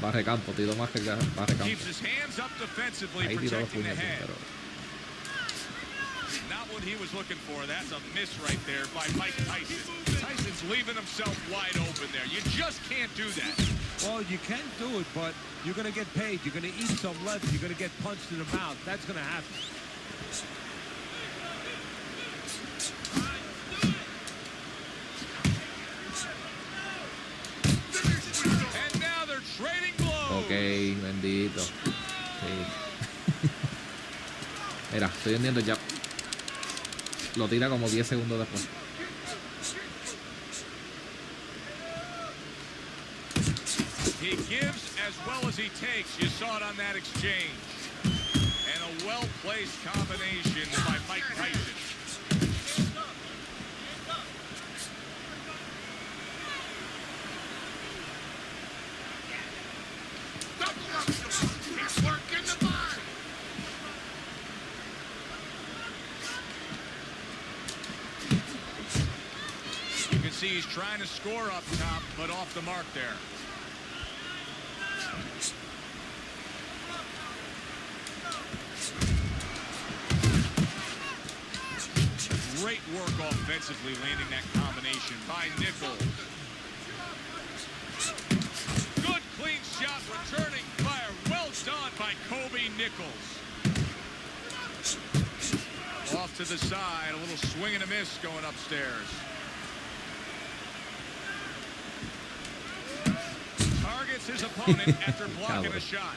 barre campo. Tiro más que barre campo. Keeps his hands up defensively, Ahí tiró los protecting the puños, head. pero Not what he was looking for. That's a miss right there by Mike Tyson. Tyson's leaving himself wide open there. You just can't do that. Well, you can do it, but you're going to get paid. You're going to eat some left. You're going to get punched in the mouth. That's going to happen. And now they're trading blows. ok, bendito. Sí. Mira, estoy vendiendo jab. Lo tira como 10 segundos después. He gives as well as he takes. You saw it on that exchange. And a well-placed combination by Mike Tyson. It's working the body. You can see he's trying to score up top, but off the mark there. Great work offensively, landing that combination by Nichols. Good clean shot, returning fire. Well done by Kobe Nichols. Off to the side, a little swing and a miss going upstairs. Targets his opponent after blocking a shot.